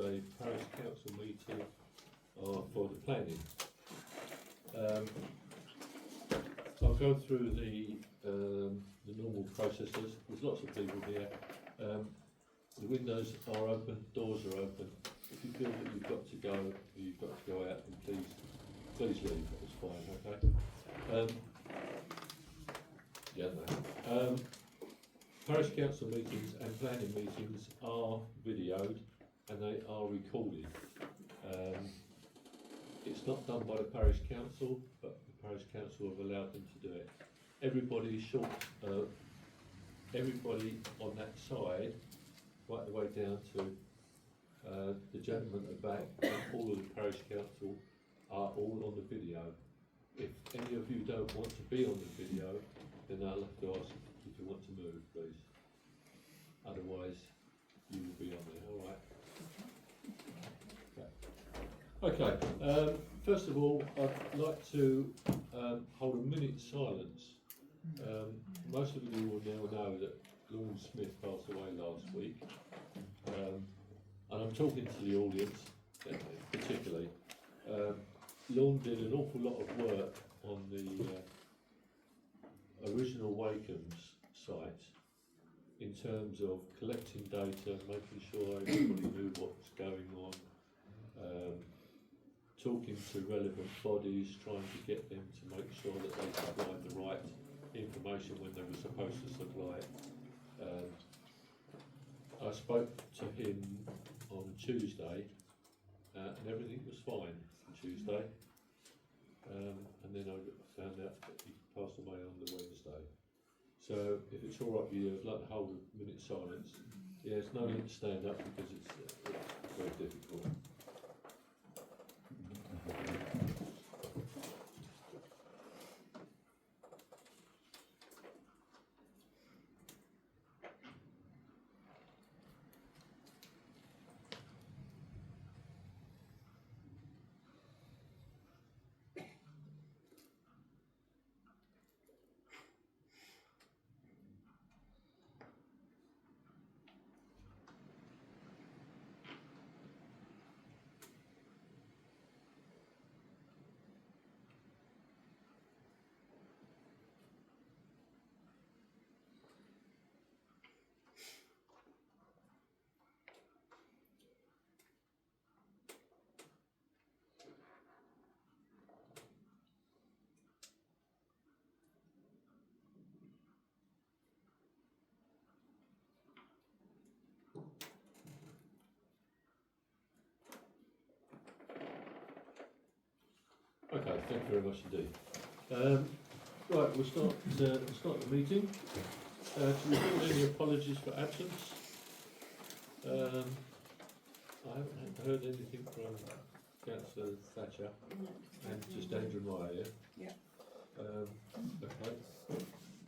a parish council meeting for the planning. I'll go through the normal processes. There's lots of people here. The windows are open, doors are open. If you feel that you've got to go, or you've got to go out, then please leave. That's fine, okay? Parish council meetings and planning meetings are videoed and they are recorded. It's not done by the parish council, but the parish council have allowed them to do it. Everybody on that side, right the way down to the gentleman at the back, and all of the parish council are all on the video. If any of you don't want to be on the video, then I'll have to ask if you want to move, please. Otherwise, you will be on there, alright? Okay, first of all, I'd like to hold a minute's silence. Most of you will now know that Lorne Smith passed away last week. And I'm talking to the audience, particularly. Lorne did an awful lot of work on the original Wakehams site in terms of collecting data, making sure everybody knew what was going on, talking to relevant bodies, trying to get them to make sure that they supplied the right information when they were supposed to supply it. I spoke to him on Tuesday and everything was fine on Tuesday, and then I found out that he passed away on the Wednesday. So if it's all right with you, I'd like to hold a minute's silence. Yeah, it's no need to stand up because it's very difficult. Okay, thank you very much indeed. Right, we'll start the meeting. To record any apologies for absence. I haven't heard anything from Councillor Thatcher and just Andrew Meyer, yeah? Okay.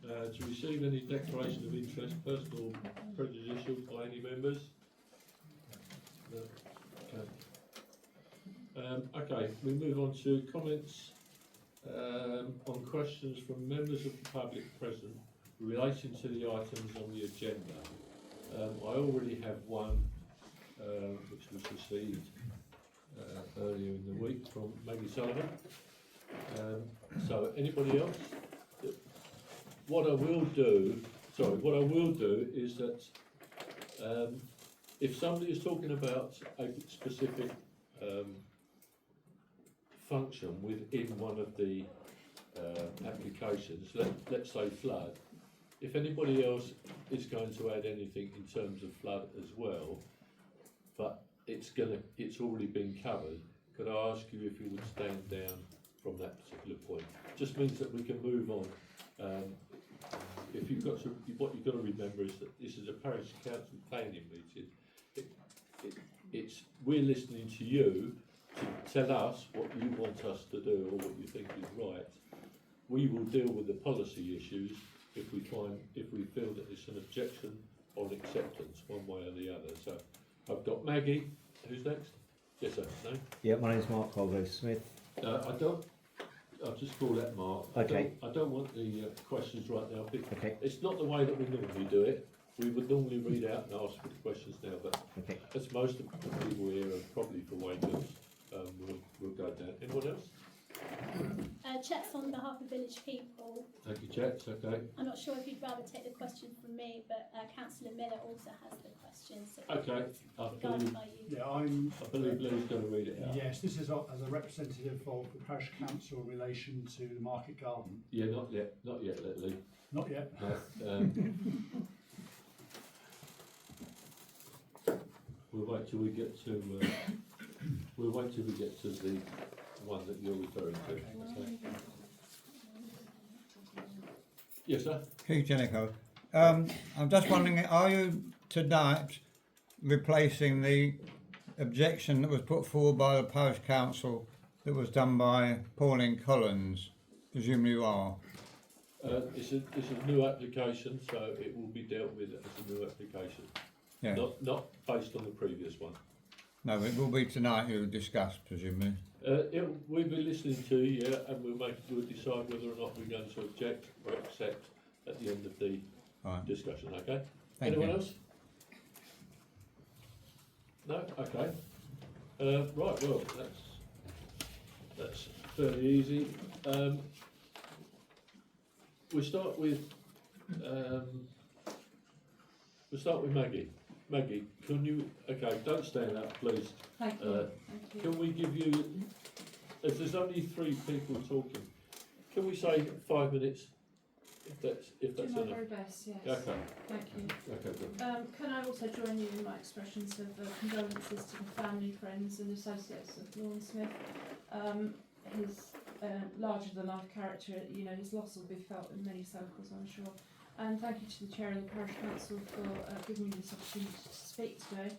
To receive any declaration of interest, personal or prejudicial by any members? No. Okay. Okay, we move on to comments on questions from members of the public present relating to the items on the agenda. I already have one which was received earlier in the week from Maggie Sullivan. So anybody else? What I will do is that if somebody is talking about a specific function within one of the applications, let's say flood, if anybody else is going to add anything in terms of flood as well, but it's already been covered, could I ask you if you would stand down from that particular point? Just means that we can move on. If you've got to, what you've got to remember is that this is a parish council planning meeting. We're listening to you to tell us what you want us to do or what you think is right. We will deal with the policy issues if we feel that it's an objection or an acceptance, one way or the other. So I've got Maggie. Who's next? Yes, sir. No? Yeah, my name's Mark Colgrove-Smith. I'll just call that Mark. Okay. I don't want the questions right now. Okay. It's not the way that we normally do it. We would normally read out and ask for the questions now, but Okay. as most of the people here are probably for Wakehams, we'll go down. Anyone else? Chet's on behalf of village people. Thank you, Chet. Okay. I'm not sure if you'd rather take the question from me, but Councillor Miller also has the question. So Okay. regarded by you. Yeah, I believe Lou's going to read it out. yes, this is as a representative of the parish council in relation to the market garden. Yeah, not yet, Lee. Not yet. No, we'll wait till we get to. We'll wait till we get to the one that you're referring to. Okay. Yes, sir. Hugh Jennico. I'm just wondering, are you tonight replacing the objection that was put forward by the parish council that was done by Pauline Collins? Presume you are. It's a new application, so it will be dealt with as a new application. Yeah. Not based on the previous one. No, it will be tonight you discuss, presumably. We'll be listening to you, yeah, and we'll decide whether or not we're going to object or accept at the end of the Right. discussion. Okay. Thank Anyone you. else? No. Okay. Right. Well, that's fairly easy. We'll start with Maggie. Maggie, can you? Okay, don't stand up, please. Thank you. Thank you. Can we give you? If there's only 3 people talking, can we say 5 minutes? If that's Do my enough. very best, yes. Okay. Thank you. Okay. Good. Can I also join you in my expressions of condolences to the family, friends and associates of Lorne Smith. His larger-than-life character, you know, his loss will be felt in many circles, I'm sure. And thank you to the Chair of the Parish Council for giving me this opportunity to speak today.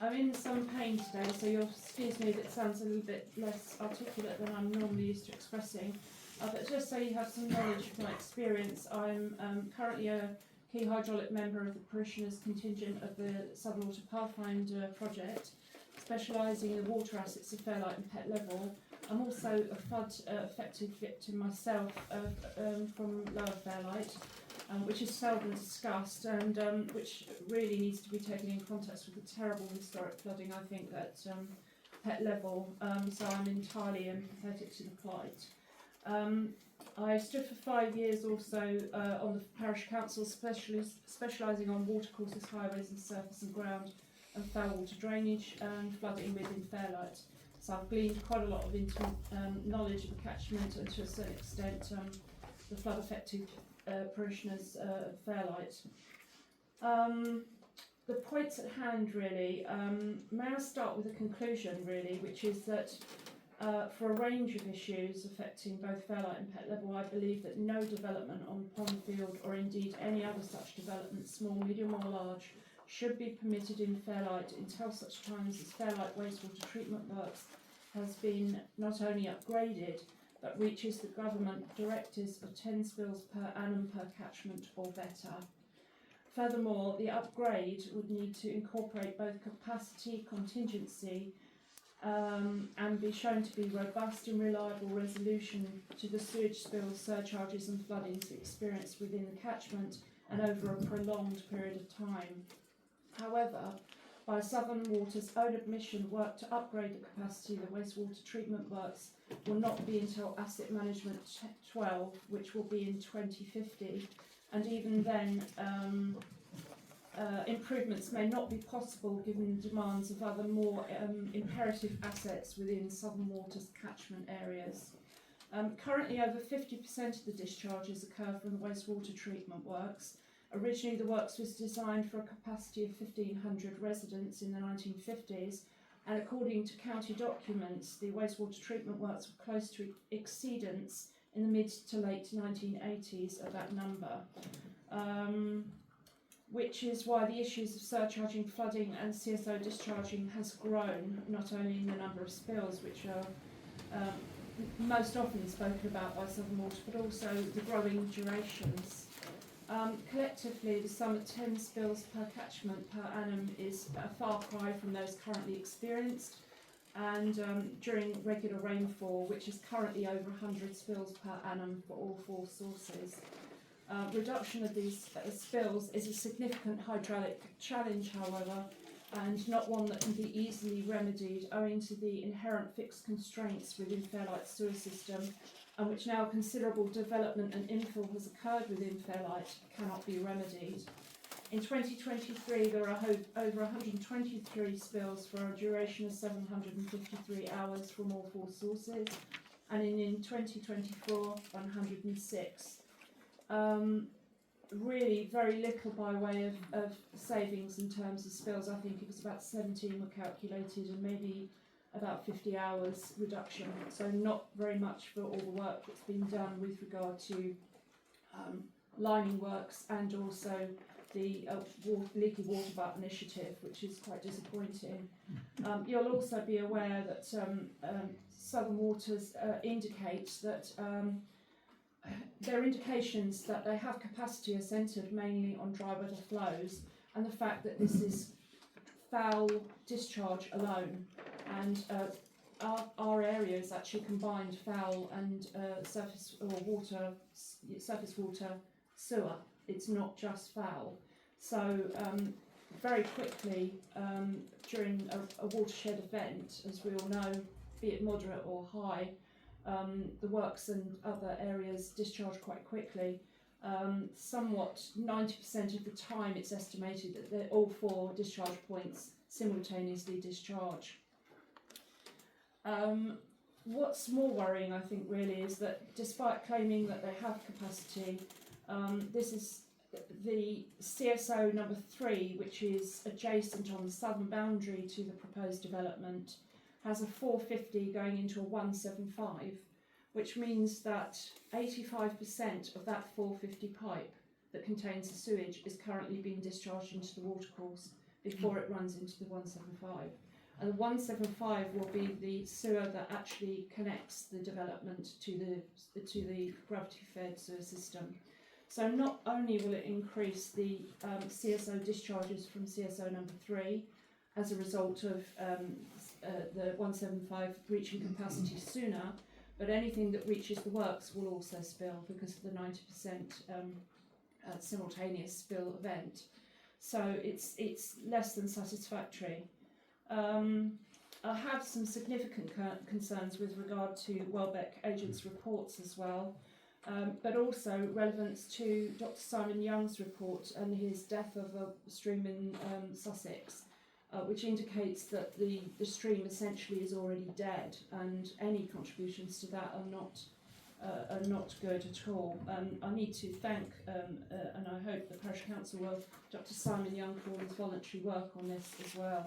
I'm in some pain today, so you'll excuse me if it sounds a little bit less articulate than I'm normally used to expressing. But just so you have some knowledge of my experience, I'm currently a key hydraulic member of the parishioners contingent of the Southern Water Pathfinder project, specialising in the water assets of Fairlight and Pet Level. I'm also a flood affected victim myself from Lower Fairlight, which is seldom discussed and which really needs to be taken in context with the terrible historic flooding, I think, at Pet Level, so I'm entirely empathetic to the plight. I stood for 5 years also on the parish council, specialising on watercourses, highways and surface and ground and foul water drainage and flooding within Fairlight. So I've gleaned quite a lot of intimate knowledge of the catchment and to a certain extent the flood affected parishioners of Fairlight. The points at hand really, may I start with a conclusion really, which is that for a range of issues affecting both Fairlight and Pet Level, I believe that no development on Pondfield or indeed any other such development, small, medium or large, should be permitted in Fairlight until such times as Fairlight wastewater treatment works has been not only upgraded but reaches the government directives of 10 spills per annum per catchment or better. Furthermore, the upgrade would need to incorporate both capacity, contingency and be shown to be robust and reliable resolution to the sewage spills, surcharges and floodings experienced within the catchment and over a prolonged period of time. However, by Southern Water's own admission, work to upgrade the capacity of the wastewater treatment works will not be until Asset Management 12, which will be in 2050, and even then improvements may not be possible given the demands of other more imperative assets within Southern Water's catchment areas. Currently over 50% of the discharges occur from the wastewater treatment works. Originally the works was designed for a capacity of 1,500 residents in the 1950s, and according to county documents the wastewater treatment works were close to exceedance in the mid to late 1980s of that number. Which is why the issues of surcharging, flooding and CSO discharging has grown, not only in the number of spills, which are most often spoken about by Southern Water, but also the growing durations. Collectively, the sum of 10 spills per catchment per annum is a far cry from those currently experienced, and during regular rainfall, which is currently over 100 spills per annum for all 4 sources. Reduction of these spills is a significant hydraulic challenge, however, and not one that can be easily remedied owing to the inherent fixed constraints within Fairlight's sewer system, and which now considerable development and infill has occurred within Fairlight cannot be remedied. In 2023 there are over 123 spills for a duration of 753 hours from all four sources, and in 2024 106. Really very little by way of savings in terms of spills. I think it was about 17 were calculated and maybe about 50 hours reduction, so not very much for all the work that's been done with regard to lining works and also the leaky water butt initiative, which is quite disappointing. You'll also be aware that Southern Waters indicate that there are indications that they have capacity are centred mainly on dry weather flows, and the fact that this is foul discharge alone, and our area is actually combined foul and surface water, sewer. It's not just foul. So very quickly during a watershed event, as we all know, be it moderate or high, the works and other areas discharge quite quickly. Somewhat 90% of the time it's estimated that all four discharge points simultaneously discharge. What's more worrying, I think, really, is that despite claiming that they have capacity, this is the CSO number 3, which is adjacent on the southern boundary to the proposed development, has a 450 going into a 175, which means that 85% of that 450 pipe that contains the sewage is currently being discharged into the watercourse before it runs into the 175. And the 175 will be the sewer that actually connects the development to the gravity-fed sewer system. So not only will it increase the CSO discharges from CSO number 3 as a result of the 175 reaching capacity sooner, but anything that reaches the works will also spill because of the 90% simultaneous spill event. So it's less than satisfactory. I have some significant concerns with regard to Welbeck Agents' reports as well, but also relevance to Dr. Simon Young's report and his death of a stream in Sussex, which indicates that the stream essentially is already dead, and any contributions to that are not good at all. I need to thank, and I hope the Parish Council will, Dr. Simon Young for all his voluntary work on this as well.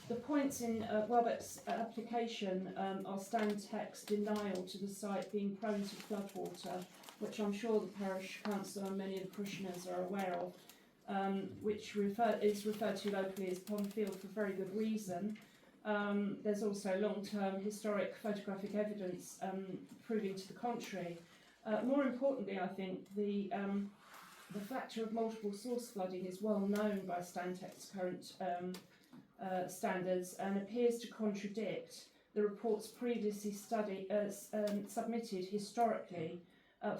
The points in Welbeck's application are Stantec's denial to the site being prone to floodwater, which I'm sure the Parish Council and many of the parishioners are aware of, which is referred to locally as Pond Field for very good reason. There's also long-term historic photographic evidence proving to the contrary. More importantly, I think the factor of multiple source flooding is well known by Stantec's current standards and appears to contradict the reports previously submitted historically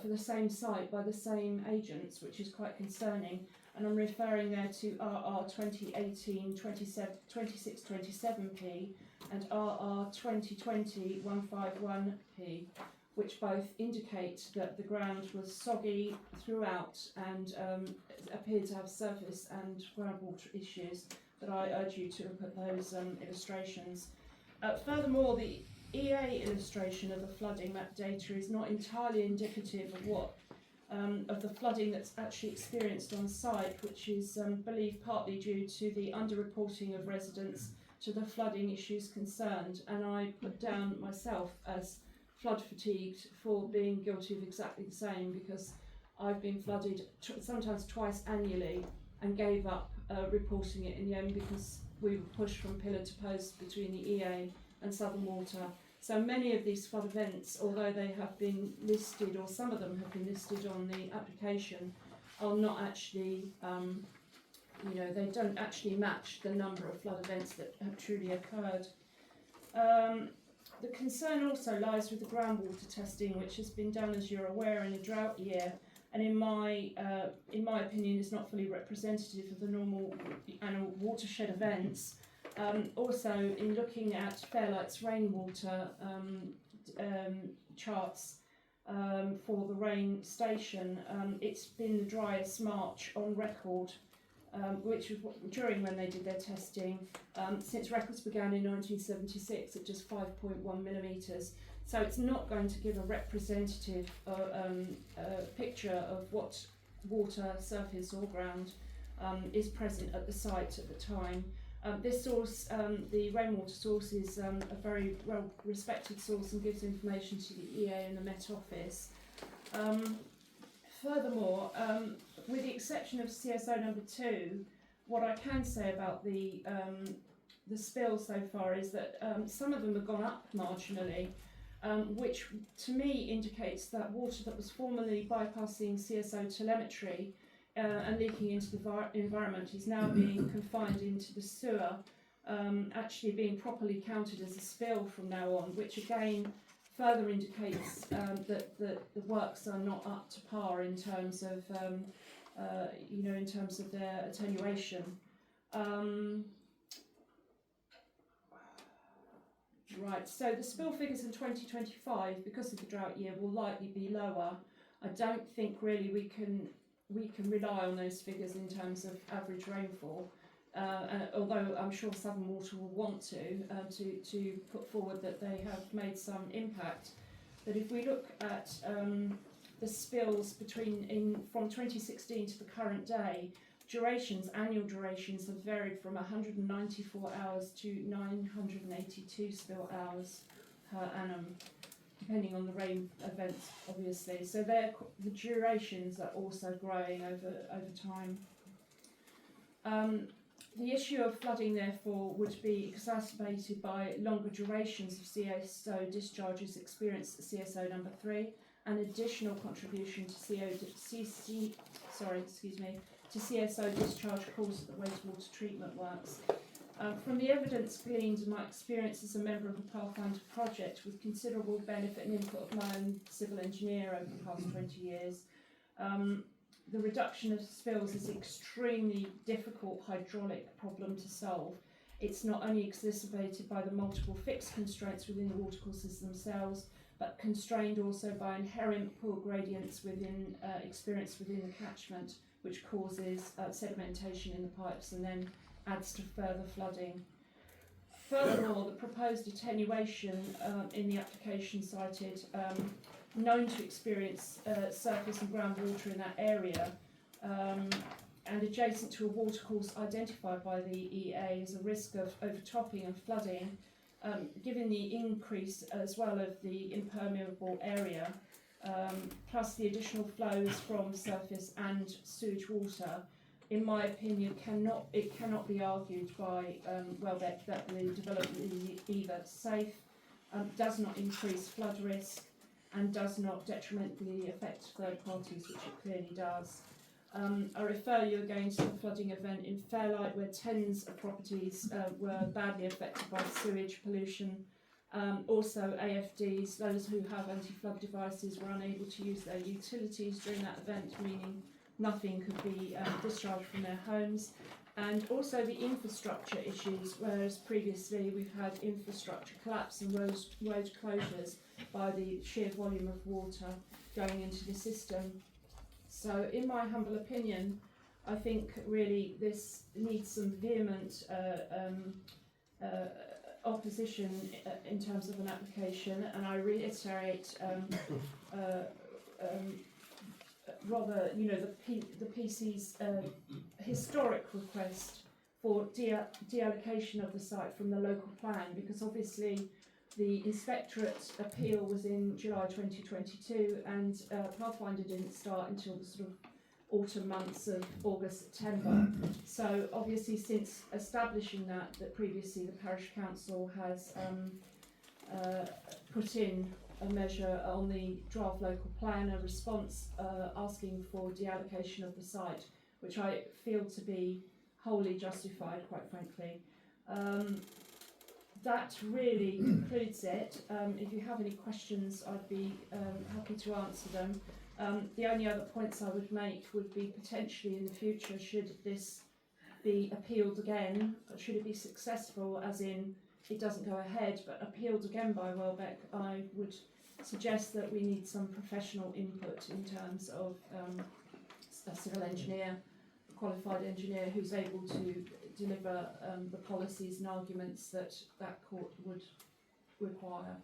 for the same site by the same agents, which is quite concerning. And I'm referring there to RR 2018 2627p and RR 2020 151p, which both indicate that the ground was soggy throughout and appeared to have surface and groundwater issues. But I urge you to look at those illustrations. Furthermore, the EA illustration of the flooding map data is not entirely indicative of what of the flooding that's actually experienced on site, which is believed partly due to the underreporting of residents to the flooding issues concerned. And I put down myself as flood fatigued for being guilty of exactly the same, because I've been flooded sometimes twice annually and gave up reporting it in the end because we were pushed from pillar to post between the EA and Southern Water. So many of these flood events, although they have been listed, or some of them have been listed on the application, are not actually, they don't actually match the number of flood events that have truly occurred. The concern also lies with the groundwater testing, which has been done, as you're aware, in a drought year, and in my opinion is not fully representative of the normal annual watershed events. Also, in looking at Fairlight's rainwater charts for the rain station, it's been the driest March on record, which was during when they did their testing, since records began in 1976 at just 5.1 millimetres. So it's not going to give a representative picture of what water, surface or ground is present at the site at the time. This source, the rainwater source, is a very well respected source and gives information to the EA and the Met Office. Furthermore, with the exception of CSO number 2, what I can say about the spills so far is that some of them have gone up marginally, which to me indicates that water that was formerly bypassing CSO telemetry and leaking into the environment is now being confined into the sewer, actually being properly counted as a spill from now on, which again further indicates that the works are not up to par in terms of in terms of their attenuation. Right, so the spill figures in 2025, because of the drought year, will likely be lower. I don't think really we can rely on those figures in terms of average rainfall, although I'm sure Southern Water will want to put forward that they have made some impact. But if we look at the spills from 2016 to the current day, annual durations have varied from 194 hours to 982 spill hours per annum, depending on the rain events, obviously. So the durations are also growing over time. The issue of flooding, therefore, would be exacerbated by longer durations of CSO discharges experienced at CSO number 3, and additional contribution to CSO discharge caused at the wastewater treatment works. From the evidence gleaned and my experience as a member of the Pathfinder project, with considerable benefit and input of my own civil engineer over the past 20 years, the reduction of spills is an extremely difficult hydraulic problem to solve. It's not only exacerbated by the multiple fixed constraints within the watercourses themselves, but constrained also by inherent poor gradients experienced within the catchment, which causes sedimentation in the pipes and then adds to further flooding. Furthermore, the proposed attenuation in the application cited known to experience surface and groundwater in that area, and adjacent to a watercourse identified by the EA as a risk of overtopping and flooding, given the increase as well of the impermeable area, plus the additional flows from surface and sewage water, in my opinion, it cannot be argued by Welbeck that the development is either safe, does not increase flood risk, and does not detrimentally affect third parties, which it clearly does. I refer you again to the flooding event in Fairlight, where tens of properties were badly affected by sewage pollution. Also, AFDs, those who have anti-flood devices, were unable to use their utilities during that event, meaning nothing could be discharged from their homes. And also the infrastructure issues, whereas previously we've had infrastructure collapse and road closures by the sheer volume of water going into the system. So in my humble opinion, I think really this needs some vehement opposition in terms of an application, and I reiterate rather, the PC's historic request for deallocation of the site from the local plan, because obviously the inspectorate appeal was in July 2022, and Pathfinder didn't start until the sort of autumn months of August, September. So obviously, since establishing that previously the parish council has put in a measure on the draft local plan, a response asking for deallocation of the site, which I feel to be wholly justified, quite frankly. That really concludes it. If you have any questions, I'd be happy to answer them. The only other points I would make would be potentially in the future, should this be appealed again, should it be successful, as in it doesn't go ahead, but appealed again by Welbeck, I would suggest that we need some professional input in terms of a civil engineer, a qualified engineer who's able to deliver the policies and arguments that that court would require.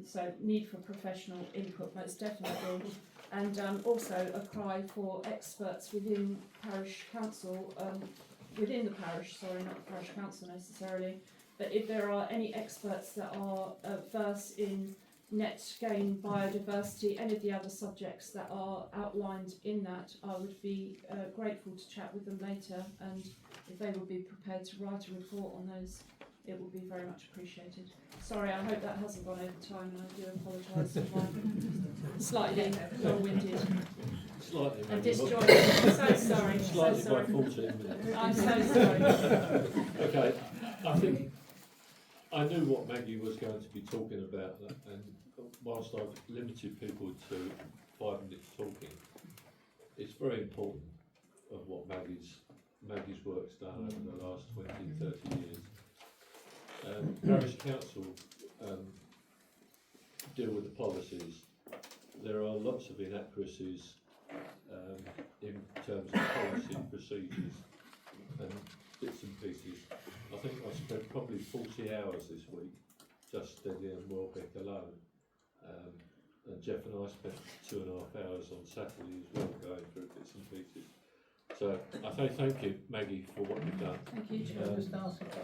So need for professional input, most definitely, and also a cry for experts within parish council, within the parish, sorry, not the parish council necessarily, but if there are any experts that are versed in net gain, biodiversity, any of the other subjects that are outlined in that, I would be grateful to chat with them later, and if they would be prepared to write a report on those, it would be very much appreciated. Sorry, I hope that hasn't gone over time, and I do apologise for my slightly long-winded Slightly, and maybe, disjointed. I'm so sorry. slightly So by sorry. 14 minutes. I'm so sorry. Okay, I think I knew what Maggie was going to be talking about, and whilst I've limited people to 5 minutes talking, it's very important of what Maggie's work's done over the last 20, 30 years. Parish council deal with the policies. There are lots of inaccuracies in terms of policy procedures and bits and pieces. I think I spent probably 40 hours this week just studying Welbeck alone. And Jeff and I spent 2.5 hours on Saturday as well going through bits and pieces. So I say thank you, Maggie, for what you've done Thank you, Chair.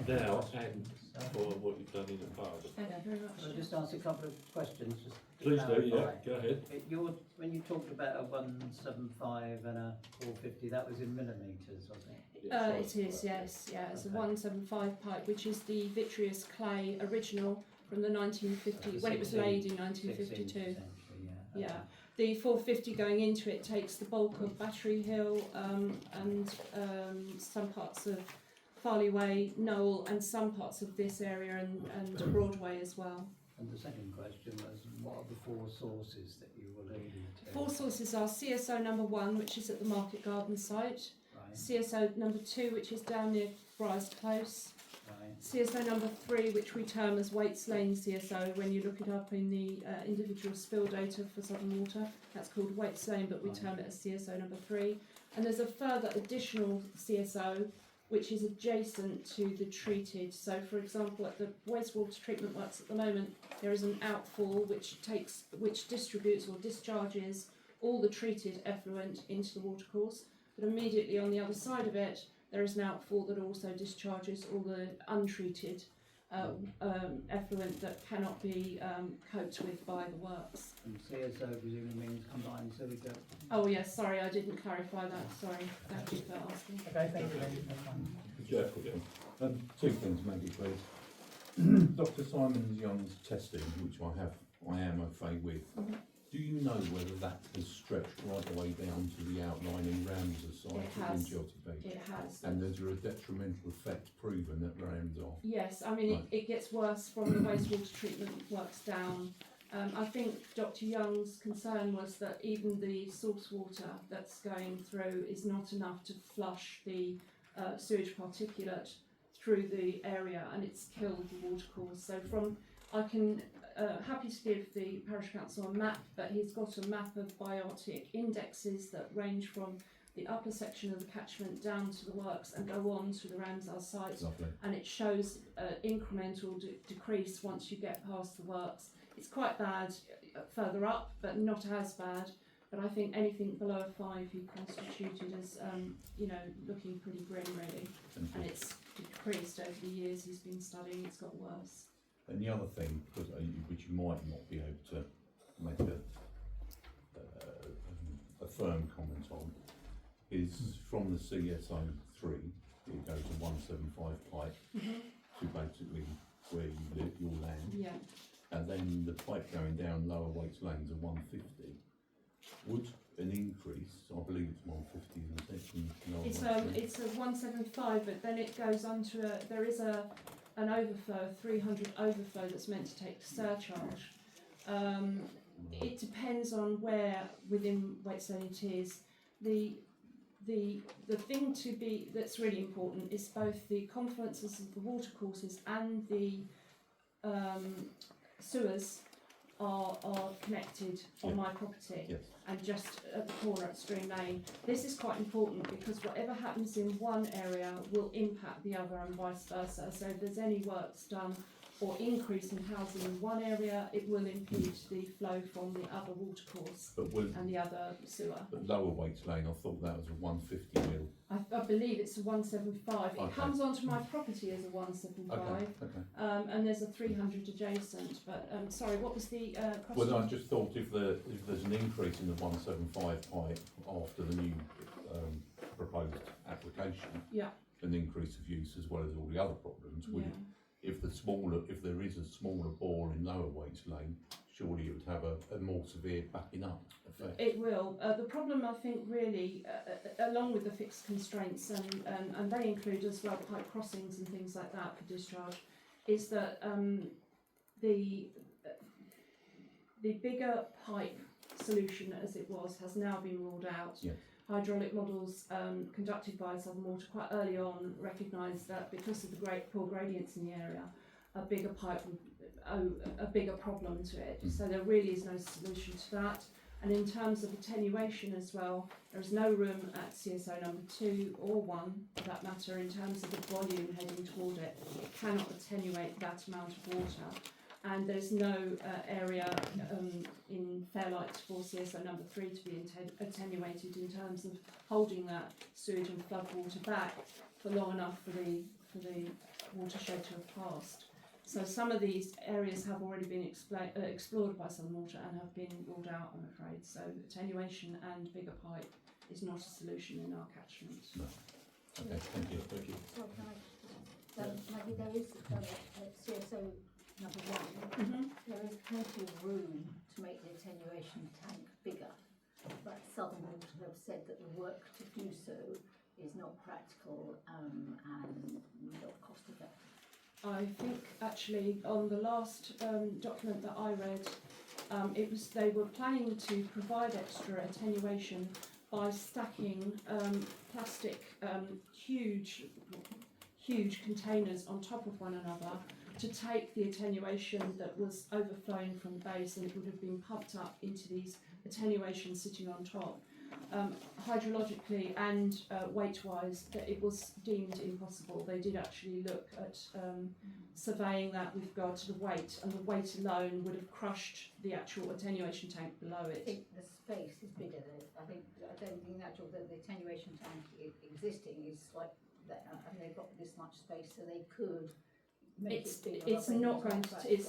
now and for what you've done in the past. Thank you very much. Can I just ask a couple of questions? Just to Please do, yeah, clarify? go ahead. When you talked about a 175 and a 450, that was in millimetres, wasn't it? It is, yes, yeah. It's a 175 pipe, which is the vitreous clay original from the 1950, when it was laid in 1952. Yeah. The 450 going into it takes the bulk of Battery Hill and some parts of Farley Way, Knowle, and some parts of this area and Broadway as well. And the second question was, what are the 4 sources that you were alluding to? 4 sources are CSO number 1, which is at the Market Garden site, Right, CSO number 2, which is down near Briars Close, right. CSO number 3, which we term as Waits Lane CSO when you look it up in the individual spill data for Southern Water. That's called Waits Lane, but we term it as CSO number 3. And there's a further additional CSO which is adjacent to the treated. So, for example, at the wastewater treatment works at the moment, there is an outfall which distributes or discharges all the treated effluent into the watercourse. But immediately on the other side of it, there is an outfall that also discharges all the untreated effluent that cannot be coped with by the works. And CSO presumably means combined silica. Oh yes, sorry, I didn't clarify that. Sorry, thank you for asking. Okay, thank you. Jeff again. 2 things, Maggie, please. Dr. Simon Young's testing, which I am au fait with. Do you know whether that has stretched right the way down to the outlining Ramsar site It in has. Jotty Beach? It has. And is there a detrimental effect proven at Ramsar? Yes, I mean Right. it gets worse from the wastewater treatment works down. I think Dr. Young's concern was that even the source water that's going through is not enough to flush the sewage particulate through the area, and it's killed the watercourse. So I can happy to give the parish council a map, but he's got a map of biotic indexes that range from the upper section of the catchment down to the works and go on to the Ramsar site. Lovely. And it shows incremental decrease once you get past the works. It's quite bad further up, but not as bad. But I think anything below a 5 he constituted as, looking pretty grim really. Thank And you. it's decreased over the years he's been studying, it's got worse. And the other thing, because which you might not be able to make a firm comment on, is from the CSO3, it goes to 175 pipe to basically where you live, your land, Yeah. and then the pipe going down Lower Waits Lanes are 150. Would an increase, I believe it's 150 in the section. It's a 175, but then it goes on to there is an overflow, 300 overflow that's meant to take surcharge. It depends on where within Wakeslade it is. The thing that's really important is both the confluences of the watercourses and the sewers are connected on my property, Yes. and just at the corner at Stream Lane. This is quite important because whatever happens in one area will impact the other and vice versa. So if there's any works done or increase in housing in one area, it will impede the flow from the other watercourse But with and the other sewer. but lower Wakes Lane, I thought that was a 150 mil. I believe it's a 175. It Okay. comes onto my property as a 175. Okay. And there's a 300 adjacent, but sorry, what was the question? Well, I just thought if there's an increase in the 175 pipe after the new proposed application, Yeah. an increase of use as well as all the other problems, would Yeah. it, if there is a smaller bore in lower Wakes Lane, surely it would have a more severe backing up effect. It will. The problem, I think, really, along with the fixed constraints, and they include as well pipe crossings and things like that for discharge, is that the bigger pipe solution, as it was, has now been ruled out. Yeah. Hydraulic models conducted by Southern Water quite early on recognised that because of the poor gradients in the area, a bigger pipe would owe a bigger problem to it. So there really is no solution to that. And in terms of attenuation as well, there is no room at CSO number 2 or 1, for that matter, in terms of the volume heading toward it. It cannot attenuate that amount of water. And there's no area in Fairlight for CSO number 3 to be attenuated in terms of holding that sewage and flood water back for long enough for the watershed to have passed. So some of these areas have already been explored by Southern Water and have been ruled out, I'm afraid. So attenuation and bigger pipe is not a solution in our catchment. No. Okay, thank you. Thank you. So can I, Maggie, there is CSO number 1, there is plenty of room to make the attenuation tank bigger, but Southern Water have said that the work to do so is not practical and not cost effective. I think actually on the last document that I read, they were planning to provide extra attenuation by stacking plastic huge containers on top of one another to take the attenuation that was overflowing from the base, and it would have been pumped up into these attenuations sitting on top. Hydrologically and weight-wise, that it was deemed impossible. They did actually look at surveying that with regard to the weight, and the weight alone would have crushed the actual attenuation tank below I it. think the space is bigger than I don't think the attenuation tank existing is like that. I mean, they've got this much space, so they could make it bigger. It's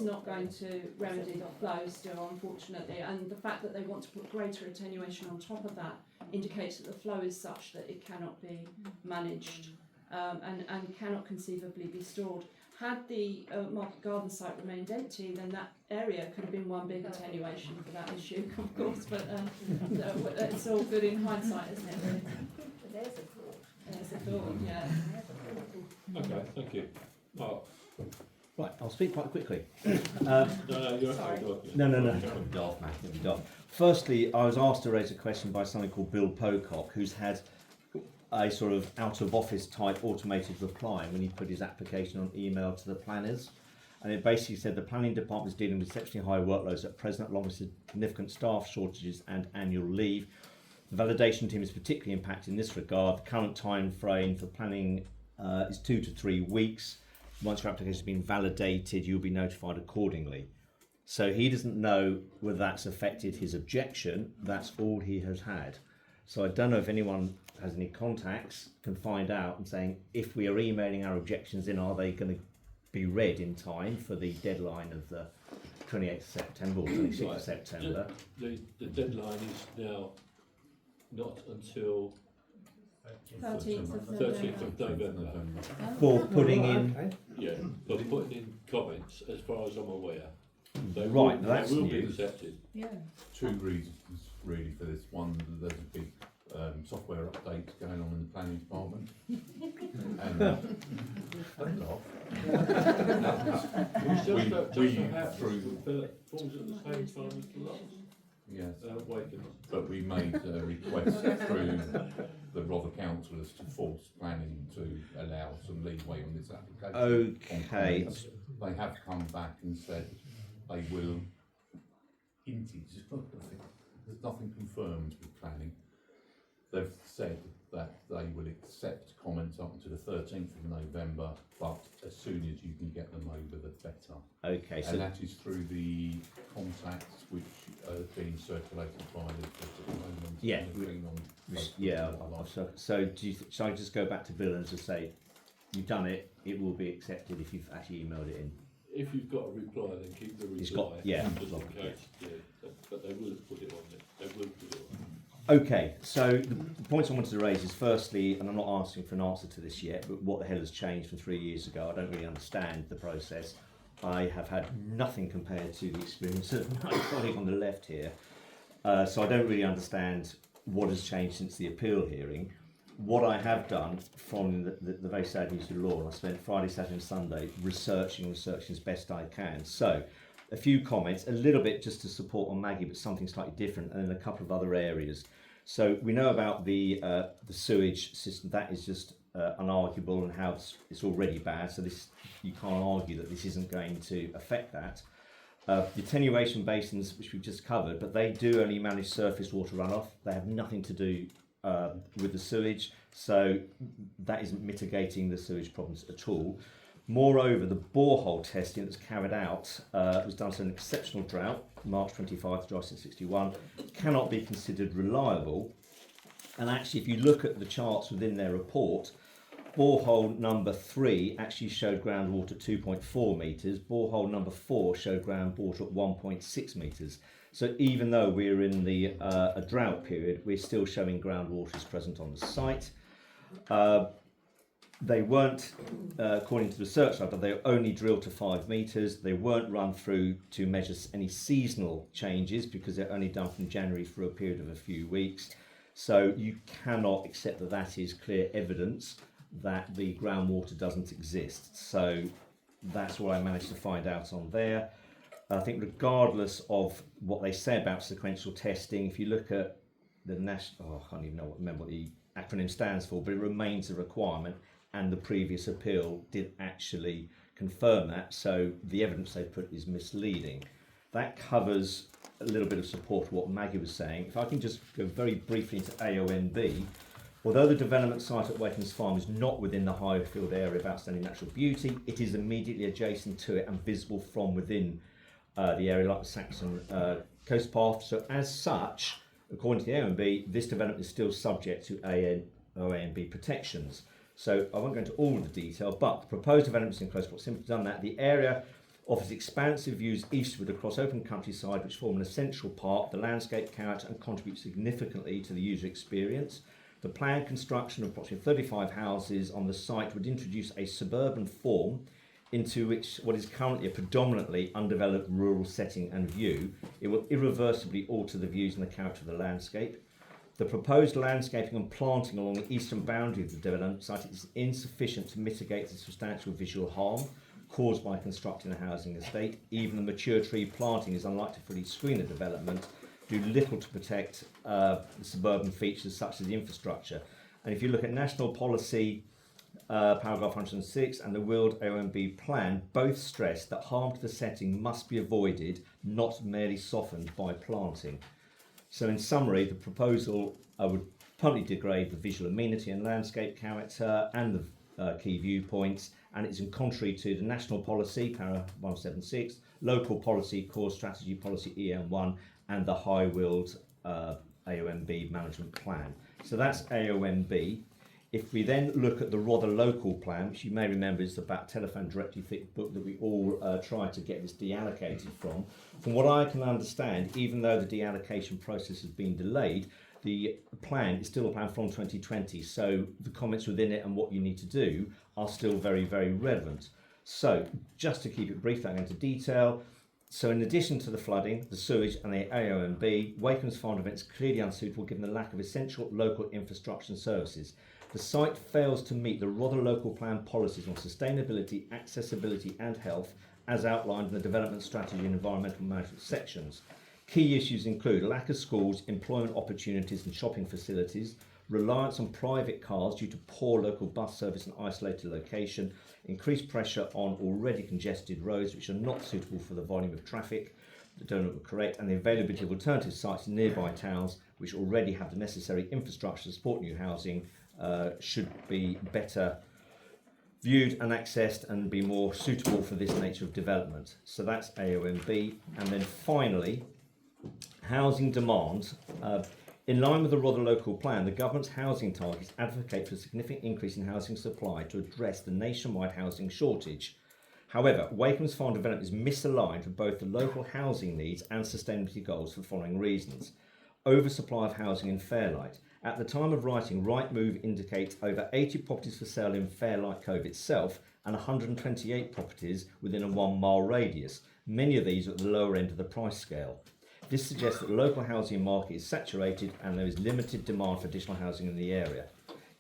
not going to remedy the flow still, unfortunately, and the fact that they want to put greater attenuation on top of that indicates that the flow is such that it cannot be managed and cannot conceivably be stored. Had the Market Garden site remained empty, then that area could have been one big attenuation for that issue, of course, but it's all good in hindsight, isn't it? But there's a thought. There's a thought, yeah. Okay, thank you. Mark? Right, I'll speak quite quickly. No, you're Sorry. okay. Go on. No. Don't be daft, Matt. Don't be daft. Firstly, I was asked to raise a question by somebody called Bill Pocock, who's had a sort of out-of-office type automated reply when he put his application on email to the planners. And it basically said the planning department is dealing with exceptionally high workloads at present, along with significant staff shortages and annual leave. The validation team is particularly impacted in this regard. The current time frame for planning is 2 to 3 weeks. Once your application has been validated, you'll be notified accordingly. So he doesn't know whether that's affected his objection. That's all he has had. So I don't know if anyone has any contacts, can find out and saying, if we are emailing our objections in, are they going to be read in time for the deadline of the 28th of September or 26th Right. of September? The deadline is now not until 13th of 13th of November. For putting in... Yeah, but putting in comments, as far as I'm aware. They Right, will, that's they will be news. accepted. Yeah. Two reasons really for this. One, there's a big software update going on in the planning department. And don't laugh. It's just We that through- happens, falls at the same time as the last. Yes. Wakehams. But we made a request through the Rother councillors to force planning to allow some leeway on this application. Okay. They have come back and said they will hinted, there's nothing confirmed with planning. They've said that they will accept comments up until the 13th of November, but as soon as you can get them over, the better. Okay, so And that is through the contacts which are being circulated by the at the moment. Yeah, and have been on Facebook yeah. and the like. So shall I just go back to Bill and just say, you've done it, it will be accepted if you've actually emailed it in? If you've got a reply, then keep the reply. It's got, yeah. Just in case, yeah. But they will put it on it. They will put it on. Okay, so the points I wanted to raise is firstly, and I'm not asking for an answer to this yet, but what the hell has changed from 3 years ago? I don't really understand the process. I have had nothing compared to the experience of my colleague on the left here. So I don't really understand what has changed since the appeal hearing. What I have done from the very sad news of the law, and I spent Friday, Saturday and Sunday researching as best I can. So a few comments, a little bit just to support on Maggie, but something slightly different, and then a couple of other areas. So we know about the sewage system. That is just unarguable, and how it's already bad. So this, you can't argue that this isn't going to affect that. The attenuation basins, which we've just covered, but they do only manage surface water runoff. They have nothing to do with the sewage, so that isn't mitigating the sewage problems at all. Moreover, the borehole testing that's carried out was done to an exceptional drought, March 25 to July 61, cannot be considered reliable. And actually, if you look at the charts within their report, borehole number 3 actually showed groundwater 2.4 metres, borehole number 4 showed groundwater at 1.6 metres. So even though we're in the a drought period, we're still showing groundwater is present on the site. They weren't, according to the search lab, but they were only drilled to 5 metres. They weren't run through to measure any seasonal changes because they're only done from January for a period of a few weeks. So you cannot accept that that is clear evidence that the groundwater doesn't exist. So that's what I managed to find out on there. I think regardless of what they say about sequential testing, if you look at the national, I can't even remember what the acronym stands for, but it remains a requirement, and the previous appeal did actually confirm that, so the evidence they put is misleading. That covers a little bit of support for what Maggie was saying. If I can just go very briefly into AONB, although the development site at Wakehams Farm is not within the Highfield area of outstanding natural beauty, it is immediately adjacent to it and visible from within the area, like the Saxon Coast Path. So as such, according to the AONB, this development is still subject to AONB protections. So I won't go into all of the detail, but the proposed developments in close proximity done that. The area offers expansive views eastward across open countryside, which form an essential part of the landscape character and contribute significantly to the user experience. The planned construction of approximately 35 houses on the site would introduce a suburban form into which what is currently a predominantly undeveloped rural setting and view. It will irreversibly alter the views and the character of the landscape. The proposed landscaping and planting along the eastern boundary of the development site is insufficient to mitigate the substantial visual harm caused by constructing a housing estate. Even the mature tree planting is unlikely to fully screen the development, do little to protect the suburban features such as the infrastructure. And if you look at national policy, paragraph 106 and the Wild AONB plan, both stress that harm to the setting must be avoided, not merely softened by planting. So in summary, the proposal would permanently degrade the visual amenity and landscape character and the key viewpoints, and it's in contrary to the national policy, para 176, local policy, core strategy policy EM1, and the High Wild AONB management plan. So that's AONB. If we then look at the Rother local plan, which you may remember is about telephone directory thick book that we all tried to get this deallocated from what I can understand, even though the deallocation process has been delayed, the plan is still a plan from 2020, so the comments within it and what you need to do are still very, very relevant. So just to keep it brief, I'll go into detail. So in addition to the flooding, the sewage and the AONB, Wakehams Farm events clearly unsuitable given the lack of essential local infrastructure and services. The site fails to meet the Rother local plan policies on sustainability, accessibility and health as outlined in the development strategy and environmental management sections. Key issues include a lack of schools, employment opportunities and shopping facilities, reliance on private cars due to poor local bus service and isolated location, increased pressure on already congested roads which are not suitable for the volume of traffic that don't look correct, and the availability of alternative sites in nearby towns which already have the necessary infrastructure to support new housing should be better viewed and accessed and be more suitable for this nature of development. So that's AONB. And then finally, housing demand. In line with the Rother local plan, the government's housing targets advocate for a significant increase in housing supply to address the nationwide housing shortage. However, Wakehams Farm development is misaligned with both the local housing needs and sustainability goals for the following reasons. Oversupply of housing in Fairlight. At the time of writing, Rightmove indicates over 80 properties for sale in Fairlight Cove itself and 128 properties within a 1 mile radius. Many of these are at the lower end of the price scale. This suggests that the local housing market is saturated and there is limited demand for additional housing in the area.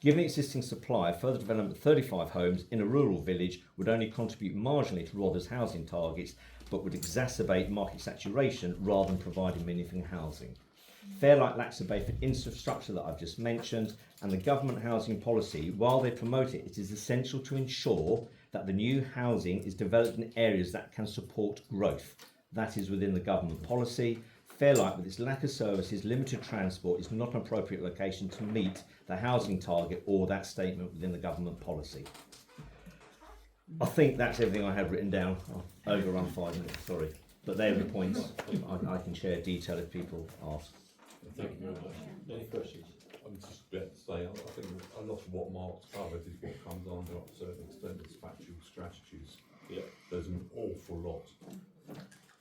Given the existing supply, further development of 35 homes in a rural village would only contribute marginally to Rother's housing targets, but would exacerbate market saturation rather than providing meaningful housing. Fairlight lacks the basic infrastructure that I've just mentioned, and the government housing policy, while they promote it, it is essential to ensure that the new housing is developed in areas that can support growth. That is within the government policy. Fairlight, with its lack of services, limited transport, is not an appropriate location to meet the housing target or that statement within the government policy. I think that's everything I have written down. I've overrun 5 minutes, sorry. But they're the points. I can share detail if people ask. Thank you very much. Any questions? I'm just about to say, I think a lot of what Mark's covered is what comes under, to a certain extent, the spatial strategies. Yeah. There's an awful lot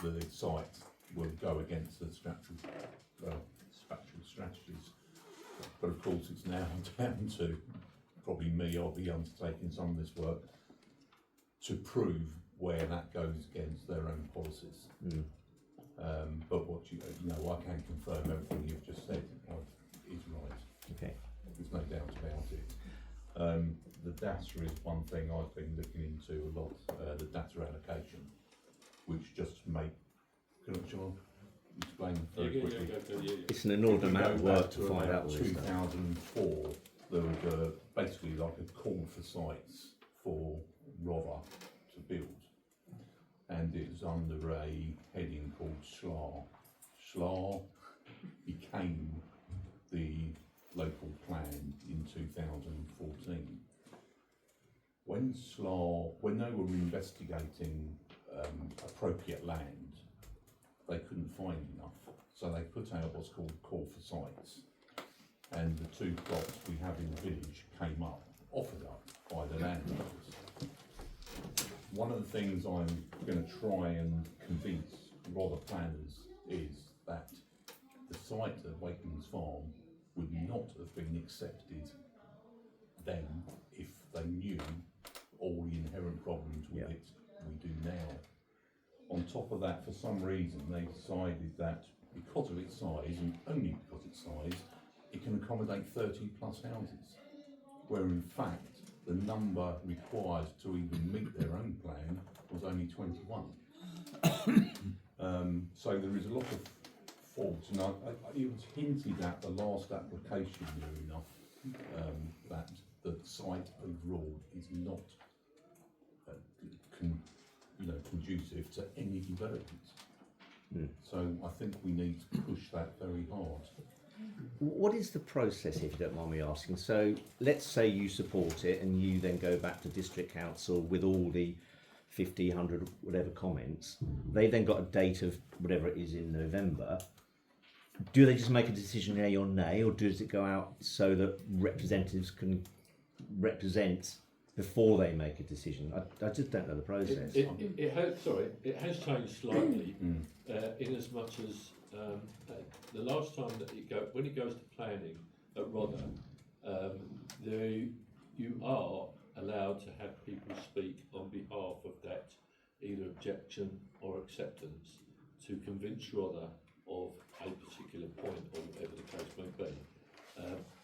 the site will go against the spatial strategies. But of course, it's now down to probably me. I'll be undertaking some of this work to prove where that goes against their own policies. But what you know, I can confirm everything you've just said is right. Okay. There's no doubt about it. The data is one thing I've been looking into a lot. The data allocation, which just make. Can I explain very quickly? It's an inordinate amount of work to find out all this stuff. 2004, there was basically like a call for sites for Rother to build, and it was under a heading called SLAR. SLAR became the local plan in 2014. When they were investigating appropriate land, they couldn't find enough, so they put out what's called call for sites, and the 2 plots we have in the village came up, offered up by the landowners. One of the things I'm going to try and convince Rother planners is that the site at Wakehams Farm would not have been accepted then if they knew all the inherent problems with it we do now. On top of that, for some reason, they decided that because of its size, and only because of its size, it can accommodate 30 plus houses, where in fact the number required to even meet their own plan was only 21. So there is a lot of faults, and it was hinted at the last application near enough that the site overall is not conducive to any development. So I think we need to push that very hard. What is the process, if you don't mind me asking? So let's say you support it and you then go back to district council with all the 50, 100, whatever comments. They then got a date of whatever it is in November. Do they just make a decision yay or nay, or does it go out so that representatives can represent before they make a decision? I just don't know the process. It has changed slightly in as much as the last time that when it goes to planning at Rother, you are allowed to have people speak on behalf of that either objection or acceptance to convince Rother of a particular point or whatever the case may be.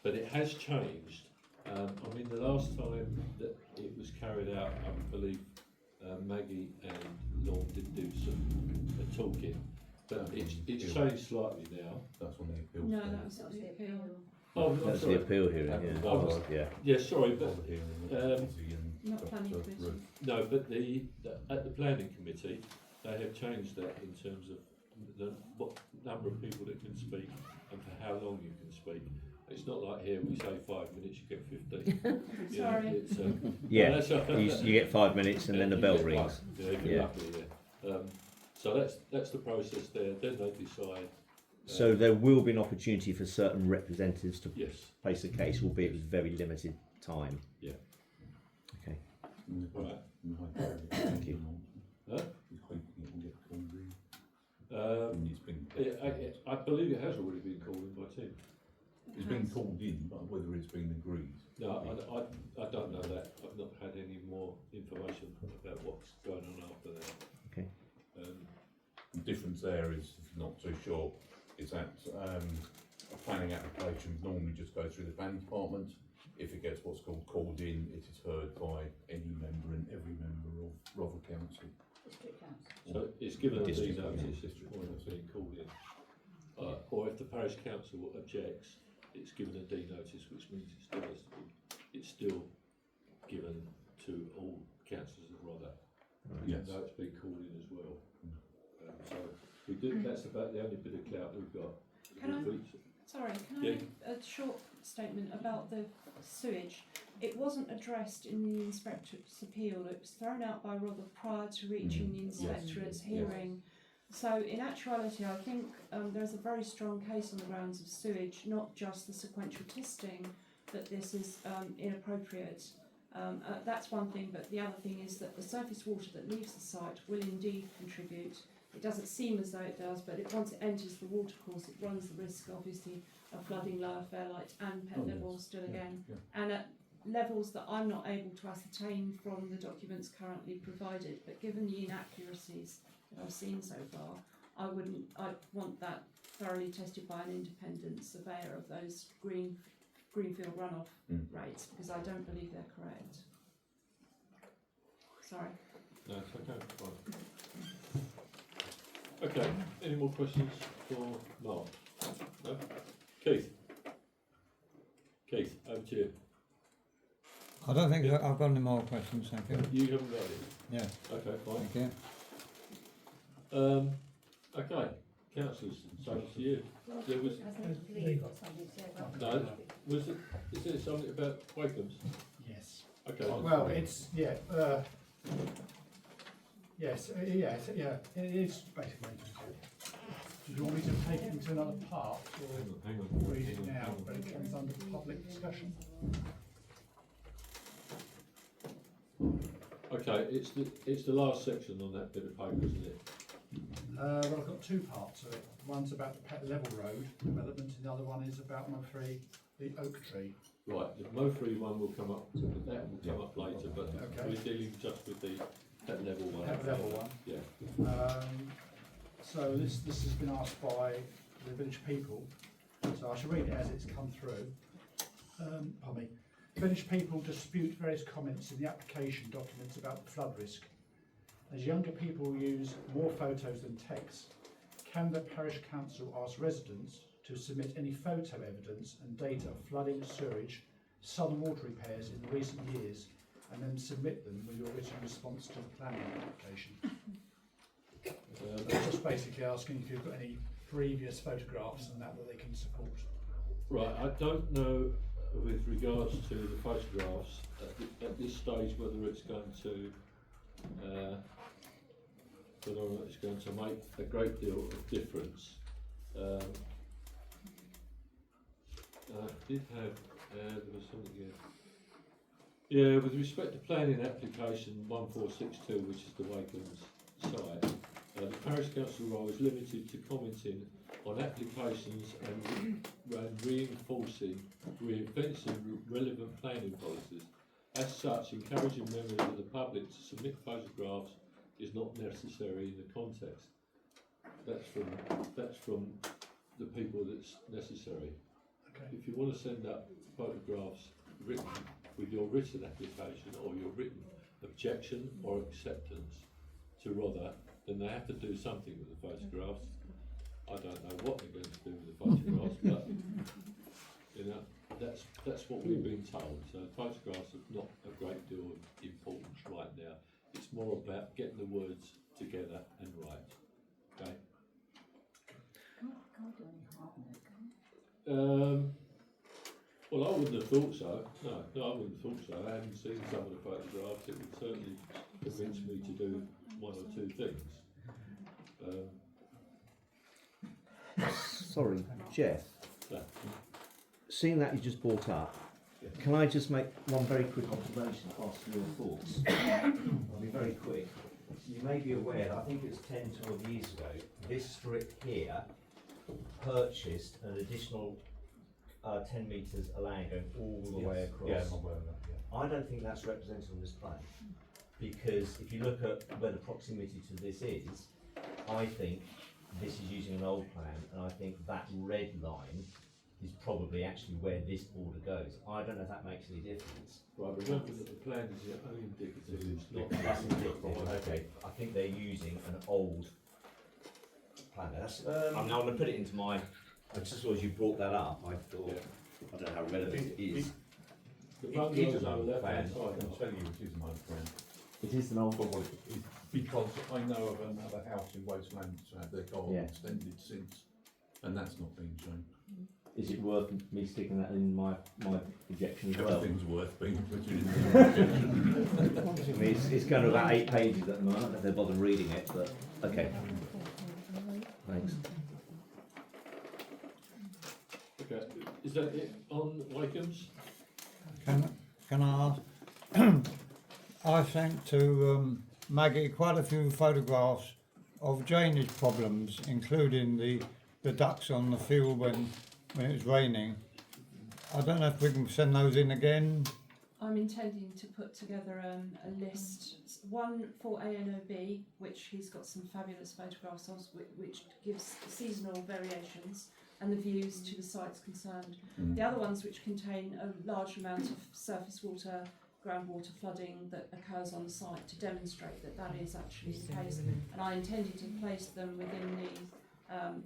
But it has changed. I mean, the last time that it was carried out, I believe Maggie and Lorne did do some talking, but it's changed slightly now. That's on the appeals. No, stage. that was the appeal. Oh, I'm That's sorry. the appeal hearing, yeah. Oh, Yeah. Yeah, sorry, but Public hearing, um, Not planning committee. no, but at the planning committee, they have changed that in terms of what number of people that can speak and for how long you can speak. It's not like here we say 5 minutes, you get 15. You know, Sorry. it's, Yeah, that's all. you get 5 minutes and then the You bell get rings. one. Yeah, if you're Yeah. lucky, yeah. So that's the process there. Then they decide. So there will be an opportunity for certain representatives to Yes. place a case, albeit with very limited time. Yeah. Okay. Right. Thank you. Huh? He's hoping it will get called in. It's been, I believe it has already been called in by Tim. it's been called in, but whether it's been agreed. No, I don't know that. I've not had any more information about what's going on after that. Okay. The difference there is, if you're not too sure, is that a planning application normally just goes through the planning department. If it gets what's called in, it is heard by any member and every member of Rother Council. District council. So it's given a District notice District when it's being called in. Or if the parish council objects, it's given a D notice, which means it's still given to all councillors of Rother. Yes. Though it's been called in as well. So we do. That's about the only bit of clout we've got. Can I- Sorry, can I Yeah. make a short statement about the sewage? It wasn't addressed in the inspectorate's appeal. It was thrown out by Rother prior to reaching the inspectorate's hearing. So in actuality, I think there's a very strong case on the grounds of sewage, not just the sequential testing, that this is inappropriate. That's one thing, but the other thing is that the surface water that leaves the site will indeed contribute. It doesn't seem as though it does, but once it enters the watercourse, it runs the risk, obviously, of flooding lower Fairlight and pet levels still again. And at levels that I'm not able to ascertain from the documents currently provided, but given the inaccuracies that I've seen so far, I want that thoroughly tested by an independent surveyor of those greenfield runoff rates, because I don't believe they're correct. Sorry. No, it's okay. Fine. Okay. Any more questions for Mark? No. Keith. Keith, over to you. I don't think I've got any more questions, thank you. You haven't got it. Yeah, Okay, fine. thank you. Okay, councillors, so to you. There was Hasn't Lee got something to say about No. that? is there something about Wakehams? Yes. Okay. Well, it's, yes, it is basically. Do you want me to take it into another part or Hang on. read it now, but it comes under public discussion? Okay, it's the last section on that bit of paper, isn't it? Well, I've got two parts of it. One's about the Pet Level Road development, and the other one is about the oak tree. Right, the Mofree one will come up. That will come up later, but Okay. we're dealing just with the pet level one. Pet Level one. Yeah. So this has been asked by the village people, so I shall read it as it's come through. Pardon me. Village people dispute various comments in the application documents about the flood risk. As younger people use more photos than text, can the parish council ask residents to submit any photo evidence and data of flooding, sewerage, southern water repairs in recent years, and then submit them with your written response to the planning application? Just basically asking if you've got any previous photographs and that they can support. Right, I don't know with regards to the photographs at this stage whether it's going to make a great deal of difference. I did have there was something here. Yeah, with respect to planning application 1462, which is the Wakehams site, the parish council role is limited to commenting on applications and reinforcing relevant planning policies. As such, encouraging members of the public to submit photographs is not necessary in the context. That's from the people that's necessary. Okay. If you want to send up photographs written with your written application or your written objection or acceptance to Rother, then they have to do something with the photographs. I don't know what they're going to do with the photographs, but you know, that's what we've been told. So photographs are not a great deal of importance right now. It's more about getting the words together and right. Okay. Can't do any harm though, can it? Well, I wouldn't have thought so. No, I wouldn't have thought so. I hadn't seen some of the photographs. It would certainly convince me to do one or two things. Sorry, Jeff. So, Seeing that you just brought up, can I just make one very quick observation, ask your thoughts? I'll be very quick. You may be aware that I think it was 10, 12 years ago, this strip here purchased an additional 10 metres of land going all the way across. Yeah, I'm aware of that, yeah. I don't think that's represented on this plan, because if you look at where the proximity to this is, I think this is using an old plan, and I think that red line is probably actually where this border goes. I don't know if that makes any difference. right, remember that the plan is only indicative. It's not. That's indicative, okay. I think they're using an old plan. That's, I'm going to put it into my. I just saw as you brought that up, I thought, I don't know how relevant it is. The It bungalows is an on old the left plan, hand I side. can tell you it is an old plan. It is an old But what it is, because I know of another house in Wasteland to have their garden extended since, and that's not been shown. Is it worth me sticking that in my objection as well? Everything's worth being put in. I mean, it's going to about 8 pages at the moment. I don't know if they bother reading it, but okay. Thanks. Okay, is that it on Wakehams? Can I ask? I sent to Maggie quite a few photographs of drainage problems, including the ducks on the field when it was raining. I don't know if we can send those in again. I'm intending to put together a list, one for ANOB, which he's got some fabulous photographs of, which gives seasonal variations and the views to the sites concerned. The other ones which contain a large amount of surface water, groundwater flooding that occurs on the site to demonstrate that that is actually the case. And I intended to place them within the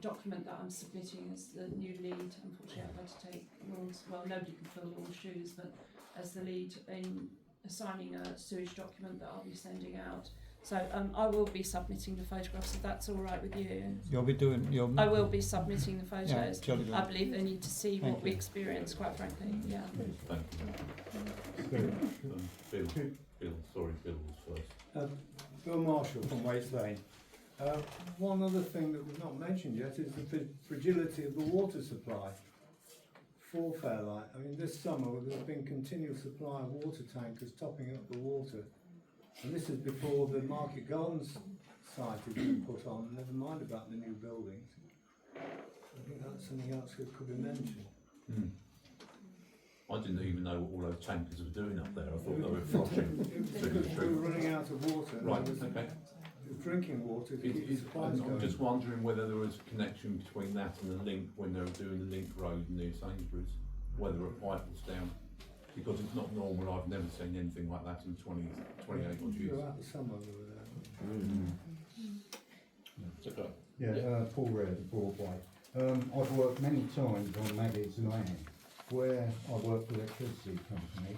document that I'm submitting as the new lead. Unfortunately, I've had to take Lorne's, well, nobody can fill Lorne's shoes, but as the lead in assigning a sewage document that I'll be sending out. So I will be submitting the photographs if that's all right with you. You'll be doing your. I will be submitting the photos. jolly good. I believe they need to see Thank what we you. experience, quite frankly. Yeah. Thank you. Bill, sorry, Bill was first. Bill Marshall from Waste Lane. One other thing that we've not mentioned yet is the fragility of the water supply for Fairlight. I mean, this summer there's been continual supply of water tankers topping up the water, and this is before the Market Gardens site has been put on, never mind about the new buildings. I think that's something else that could be mentioned. I didn't even know what all those tankers were doing up there. I thought they were flushing. We were running out of water. and Right, there was okay. drinking water to keep the supplies I'm going. just wondering whether there was a connection between that and the link when they were doing the link road near Sainsbury's, whether a pipe was down. Because it's not normal, I've never seen anything like that in 28 odd years. Throughout the summer we were there. Okay. Yeah, Paul Red, Broadway. I've worked many times on Maggie's land, where I work for the electricity company.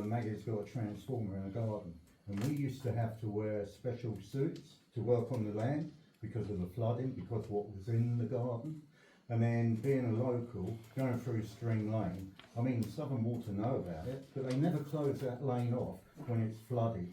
Maggie's got a transformer in a garden, and we used to have to wear special suits to work on the land because of the flooding, because of what was in the garden. And then being a local, going through String Lane, I mean, Southern Water know about it, but they never close that lane off when it's flooded.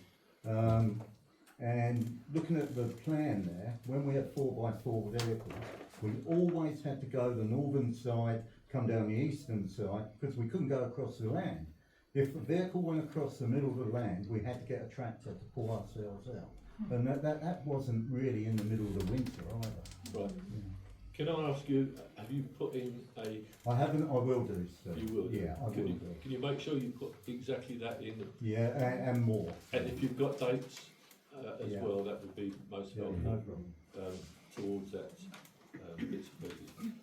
And looking at the plan there, when we had 4x4 vehicles, we always had to go the northern side, come down the eastern side, because we couldn't go across the land. If a vehicle went across the middle of the land, we had to get a tractor to pull ourselves out. And that wasn't really in the middle of the winter either. Right. Can I ask you, have you put in a... I haven't, I will do, so. You will? Yeah, I will Can do. you make sure you put exactly that in? Yeah, and more. And if you've got dates as Yeah. well, that would be most Yeah, helpful no problem. towards that bits and pieces.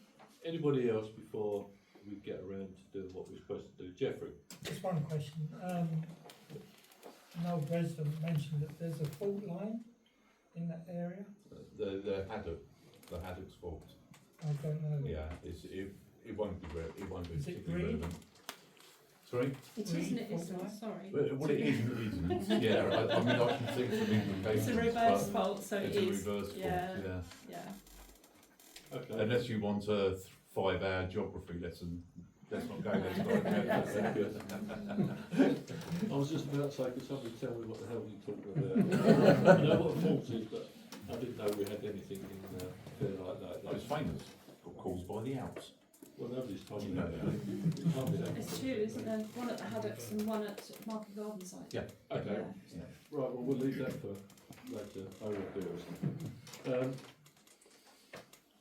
Anybody else before we get around to doing what we're supposed to do? Jeffrey? Just one question. An old resident mentioned that there's a fault line in that area. The Haddock's fault. I don't know. Yeah, it won't be it won't be Is it particularly green? relevant. Sorry? It isn't, it isn't, sorry. Well, it isn't, it isn't. Yeah, I mean, I can think of implications. It's a reverse but fault, so it's it a is. reverse fault, Yeah. yeah. Okay. Unless you want a 5-hour geography lesson, let's not go there. I was just about to say, could somebody tell me what the hell you talking about? I know what fault is, but I didn't know we had anything in Fairlight like that. It's famous, caused by the Alps. Well, nobody's told me You know that. that. It can't be that. There's two, isn't there? One at the Haddocks and one at Market Garden site. Yeah. Okay. Yeah. Right, well, we'll leave that for later. I will do it.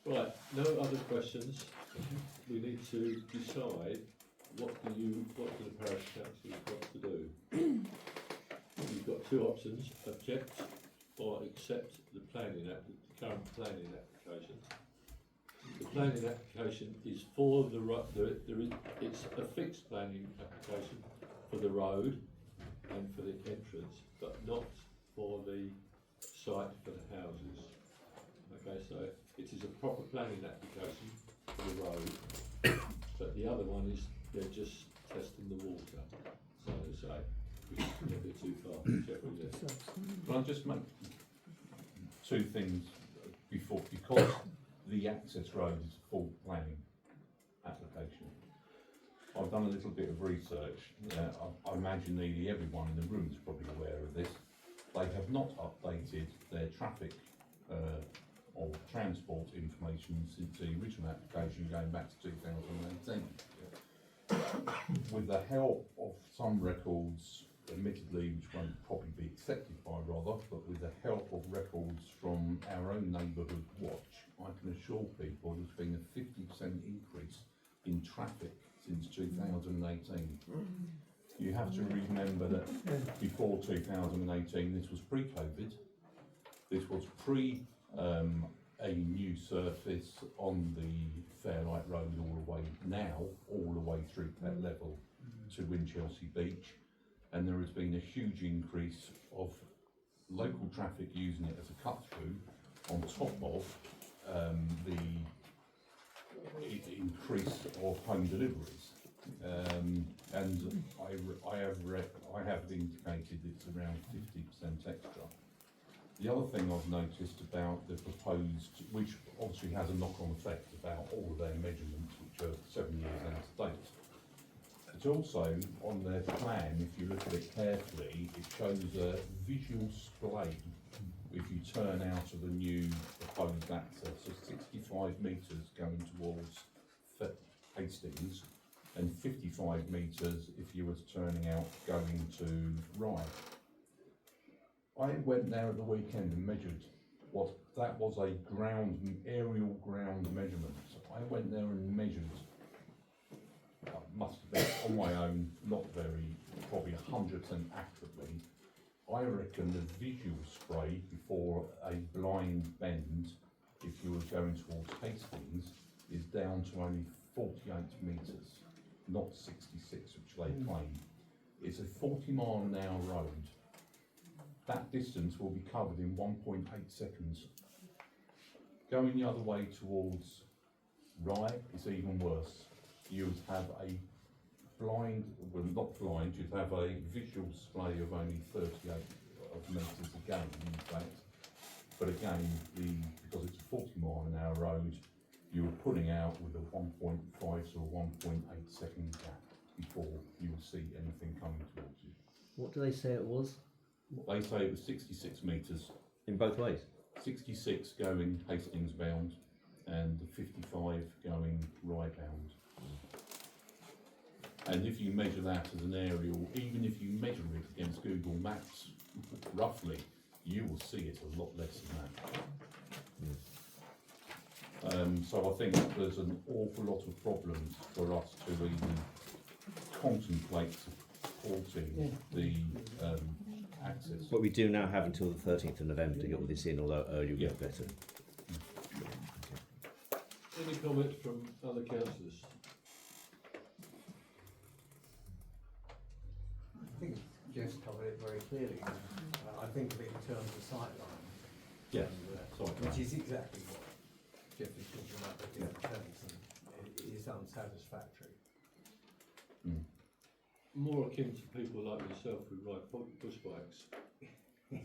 Right, no other questions. We need to decide what do the parish council want to do. You've got two options: object or accept the current planning application. The planning application is for it's a fixed planning application for the road and for the entrance, but not for the site for the houses. Okay, so it is a proper planning application for the road, but the other one is they're just testing the water, so to say, which is a bit too far, whichever it is. Can I just make two things before, because the access road is a full planning application. I've done a little bit of research. I imagine nearly everyone in the room is probably aware of this. They have not updated their traffic or transport information since the original application going back to 2018. With the help of some records, admittedly, which won't probably be accepted by Rother, but with the help of records from our own neighbourhood watch, I can assure people there's been a 50% increase in traffic since 2018. You have to remember that before 2018, this was pre-COVID, this was a new surface on the Fairlight Road all the way through that level to Winchelsea Beach, and there has been a huge increase of local traffic using it as a cut through on top of the increase of home deliveries. And I have indicated it's around 50% extra. The other thing I've noticed about the proposed, which obviously has a knock-on effect about all of their measurements, which are 7 years out of date. But also on their plan, if you look at it carefully, it shows a visual splay if you turn out of the new proposed access, so 65 metres going towards Hastings and 55 metres if you were turning out going to Rye. I went there at the weekend and measured what that was aerial ground measurement. I went there and measured, must have been on my own, not very, probably 100% accurately. I reckon the visual spray before a blind bend, if you were going towards Hastings, is down to only 48 metres, not 66, which they claim. It's a 40-mile-an-hour road. That distance will be covered in 1.8 seconds. Going the other way towards Rye is even worse. You would have a you'd have a visual display of only 38 metres again, in fact. But again, because it's a 40-mile-an-hour road, you're pulling out with a 1.5 to a 1.8 second gap before you will see anything coming towards you. What do they say it was? They say it was 66 metres. In both ways? 66 going Hastings bound and 55 going Rye bound. And if you measure that as an aerial, even if you measure it against Google Maps, roughly, you will see it a lot less than that. So I think there's an awful lot of problems for us to even contemplate supporting the access. But we do now have until the 13th of November to get all this in, although earlier would be better. Any comments from other councillors? I think Jeff's covered it very clearly. I think of it in terms of sightline. Yes, which is exactly what Jeffrey's talking about the different tenants, and it is unsatisfactory. More akin to people like yourself who ride push bikes. Yeah.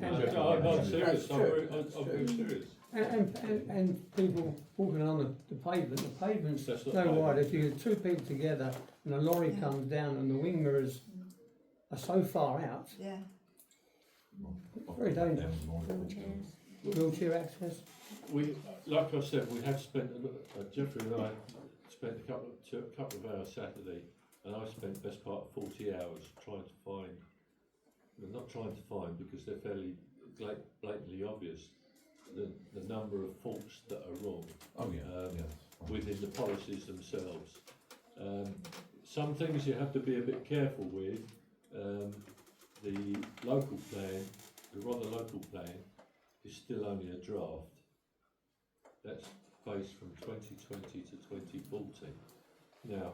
I'm serious. That's I'm true, very serious. And people walking on the pavement, the pavement's That's not no pavement. wide. If you get two people together and a lorry comes down and the wing mirrors are so far out, Yeah. very dangerous. Wheelchair access. We, like I said, we have spent Jeffrey and I spent a couple of hours Saturday, and I spent best part of 40 hours trying to find. Well, not trying to find because they're fairly blatantly obvious. The number of faults that are wrong. Oh yeah. Within the policies themselves. Some things you have to be a bit careful with. The local plan, the Rother local plan, is still only a draft. That's based from 2020 to 2040. Now,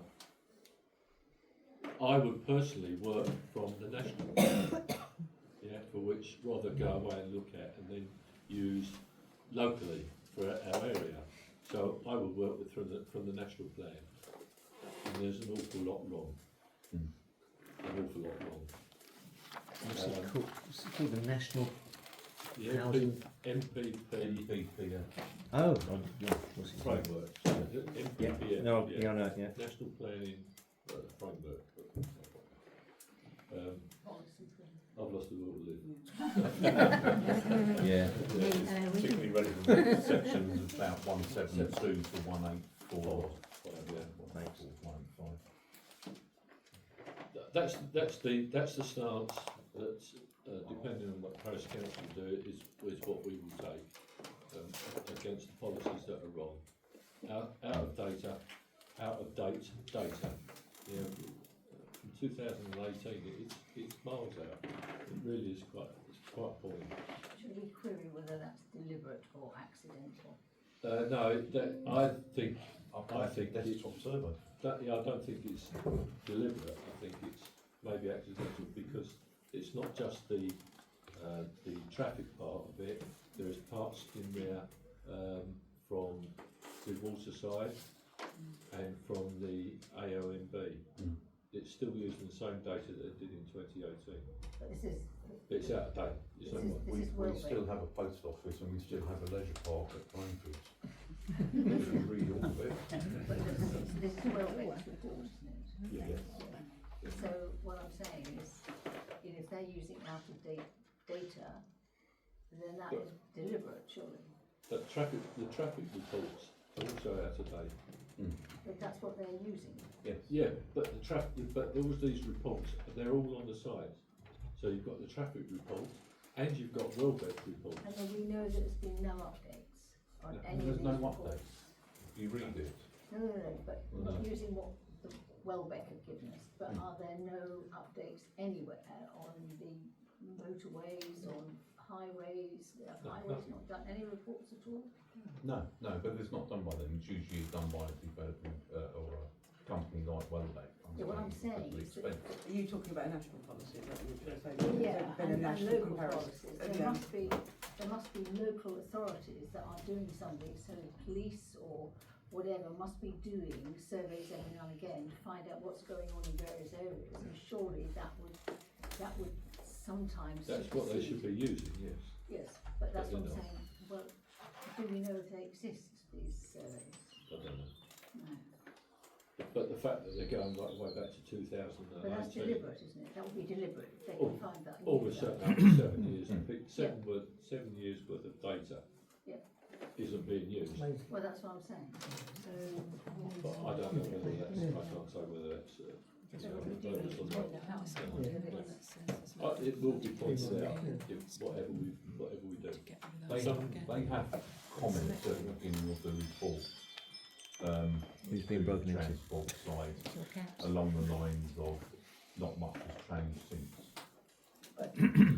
I would personally work from the national plan, yeah, for which Rother go away and look at and then use locally for our area. So I would work with from the national plan, and there's an awful lot wrong. An awful lot wrong. What's it called? What's it called? The National The Housing MPP Oh, yeah. What's it called? framework. Yeah. MPP, No, yeah, I know. Yeah. National Planning Framework. I've lost the will to live. Yeah. It's particularly relevant sections about 172 to 184. That's the stance that, depending on what Parish Council do, is what we will take against the policies that are wrong. Out of date data. You know, from 2018, it's miles out. It really is quite appalling. Should we query whether that's deliberate or accidental? No, I think desktop survey. I don't think it's deliberate. I think it's maybe accidental because it's not just the traffic part of it. There's parts in there from the water side and from the AOMB. It's still using the same data that it did in 2018. But this is. It's out of date. It's not what- We still have a post office and we still have a leisure park at Plainfield. We read all of it. But this is well-based report, isn't it? Yes. So what I'm saying is, if they're using out-of-date data, then that is deliberate, surely. But the traffic reports are also out of date. But that's what they're using. Yes. Yeah, but but all these reports, they're all on the site. So you've got the traffic report and you've got Welbeck report. And then we know that there's been no updates on any of There's these no reports. updates. You read it. No, but not using what the Welbeck have given us, but are there no updates anywhere on the motorways, on highways? Have highways not done any reports at all? No, but it's not done by them. It's usually done by a development or a company like Welbeck. Yeah, what I'm saying is that. Are you talking about a national policy? Is that what you're saying? Yeah, Been a and national local comparison. policies. There must be local authorities that are doing something, so police or whatever must be doing surveys every now and again to find out what's going on in various areas, and surely that would sometimes. That's what they should be using, yes. Yes, but that's what I'm they're not. saying. Well, do we know if they exist, these surveys? I don't know. No. But the fact that they're going right way back to 2018. But that's deliberate, isn't it? That would be deliberate if they Oh, can find that. and All use the that. 7 years, 7 years worth of data Yeah. isn't being used. Well, that's what I'm saying. So. But I don't know whether that's, I can't say whether that's purpose or not. It will be pointed out if whatever we do. They have comments at the beginning of the report. Who's been broken into? Transport side along the lines of not much has changed since.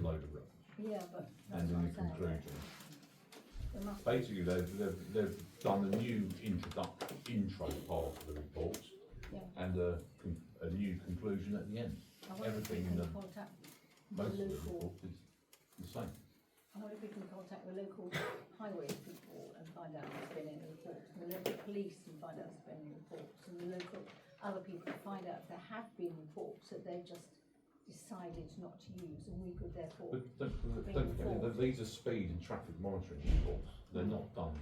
Load of rubbish. Yeah, but that's And what in I'm the saying. conclusion, There must basically they've done a new intro part of the report and a new conclusion at the end. I wonder if we Everything in can the contact the most of the local. report is the same. I wonder if we can contact the local highways people and find out if there's been any reports, and the local police and find out if there's been any reports, and the local other people to find out if there have been reports that they've just decided not to use, and we could therefore. But don't forget that these are speed and traffic monitoring reports. They're not done.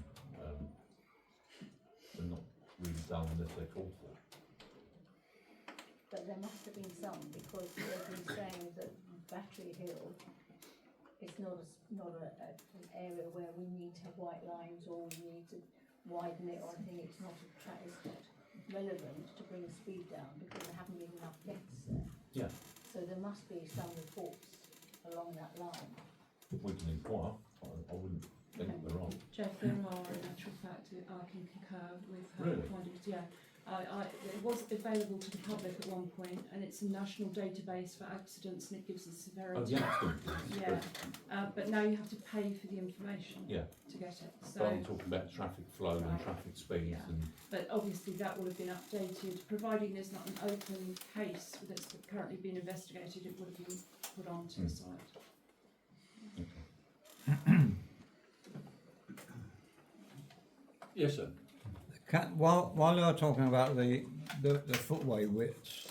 They're not really done unless they're called for. But there must have been some, because they've been saying that Battery Hill is not an area where we need to have white lines or we need to widen it or anything. It's not relevant to bring the speed down because there haven't been enough deaths there. Yeah. So there must be some reports along that line. We can inquire. I wouldn't think they're wrong. Jeff, there are, in actual fact, I can concur with her Really? findings. Yeah, it was available to the public at one point, and it's a national database for accidents, and it gives the severity. Oh, the accident. Yeah, but now you have to pay for the information. Yeah. To get it. But So, I'm talking about traffic flow and Right. traffic speeds Yeah. and. but obviously that will have been updated, providing there's not an open case that's currently being investigated. It would have been put onto the site. Yes, sir. While you're talking about the footway widths,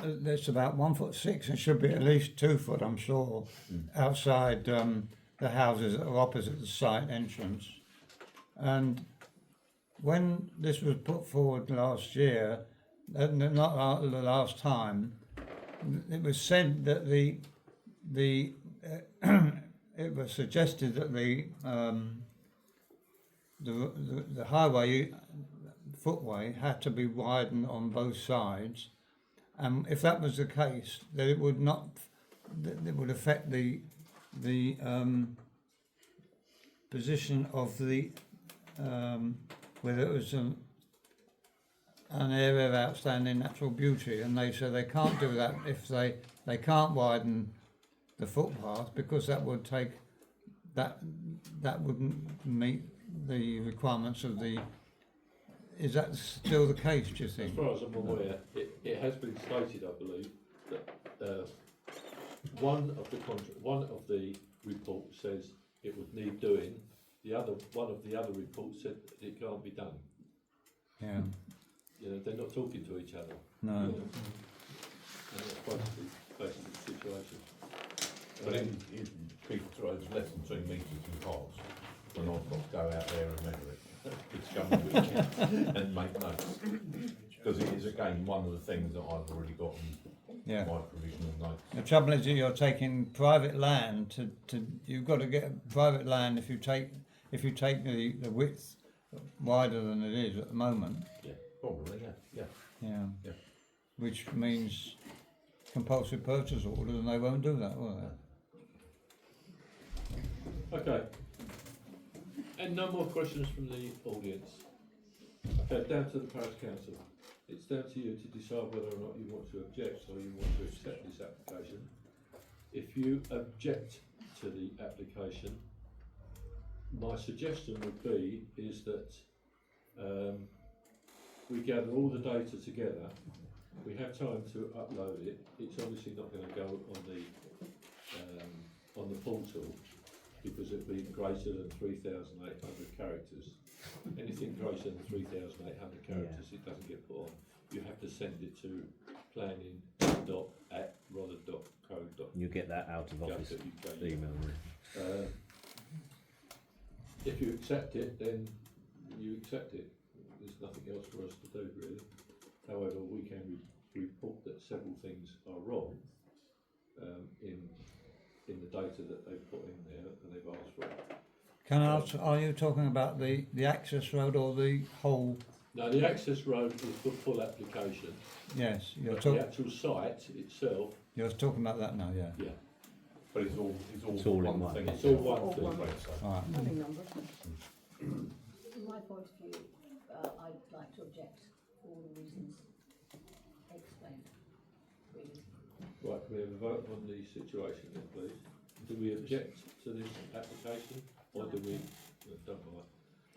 it's about 1'6" and should be at least 2 foot, I'm sure, outside the houses that are opposite the site entrance. And when this was put forward last year, not the last time, it was said that it was suggested that the highway footway had to be widened on both sides, and if that was the case, then it would not. It would affect the position of the whether it was an area of outstanding natural beauty, and they said they can't do that if they can't widen the footpath because that would take that wouldn't meet the requirements of the. Is that still the case, do you think? As far as I'm aware, it has been stated, I believe, that one of the reports says it would need doing. One of the other reports said that it can't be done. Yeah. You know, they're not talking to each other. No. You know? And that's basically the situation. But if people throw it's less than 2 metres in cars, then I've got to go out there and measure it. It's coming weekend and make notes. Because it is again one of the things that I've already got in my provisional notes. The trouble is that you're taking private land to you've got to get private land if you take the width wider than it is at the moment. Yeah, probably, yeah. Which means compulsory purchase orders, and they won't do that, will they? Okay. And no more questions from the audience. Okay, down to the parish council. It's down to you to decide whether or not you want to object or you want to accept this application. If you object to the application, my suggestion would be is that we gather all the data together. We have time to upload it. It's obviously not going to go on the portal because it'd be greater than 3,800 characters. Anything greater than 3,800 characters, it doesn't get put on. You have to send it to planning.at.rother.co.uk. You get that out of office email. If you accept it, then you accept it. There's nothing else for us to do, really. However, we can report that several things are wrong in the data that they've put in there and they've asked for. Can I ask, are you talking about the access road or the whole? No, the access road is the full application. Yes, you're The talking. actual site itself. You're talking about that now, yeah. Yeah. But it's all in one thing. It's all one thing. Right. From my point of view, I'd like to object for all the reasons explained. Really. Right, can we have a vote on the situation then, please? Do we object to this application or do we? Don't bother.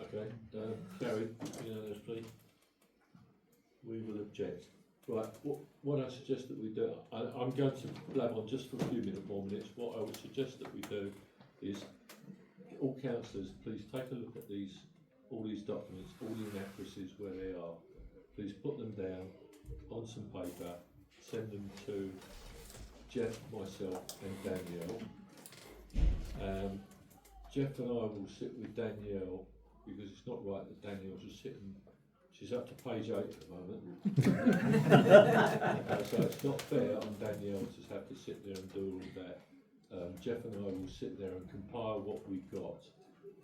Okay, carried unanimously. We will object. Right, what I suggest that we do, I'm going to blab on just for a few more minutes. What I would suggest that we do is all councillors, please take a look at all these documents, all the inaccuracies where they are. Please put them down on some paper, send them to Jeff, myself and Danielle. Jeff and I will sit with Danielle, because it's not right that Danielle's just sitting, she's up to page 8 at the moment. So it's not fair on Danielle to have to sit there and do all of that. Jeff and I will sit there and compile what we've got,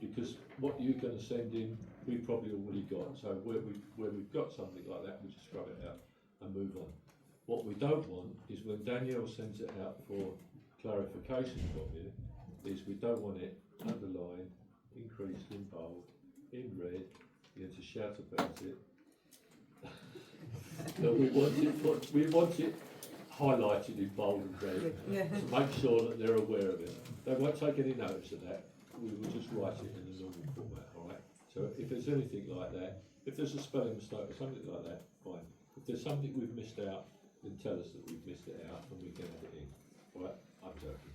because what you're going to send in, we probably already got. So where we've got something like that, we just scrub it out and move on. What we don't want is when Danielle sends it out for clarification from you, is we don't want it underlined, increased in bold, in red. You have to shout about it. But we want it highlighted in bold and red to make sure that they're aware of it. They won't take any notice of that. We will just write it in the normal format, alright? So if there's anything like that, if there's a spelling mistake or something like that, fine. If there's something we've missed out, then tell us that we've missed it out and we can add it in. Alright? I'm joking.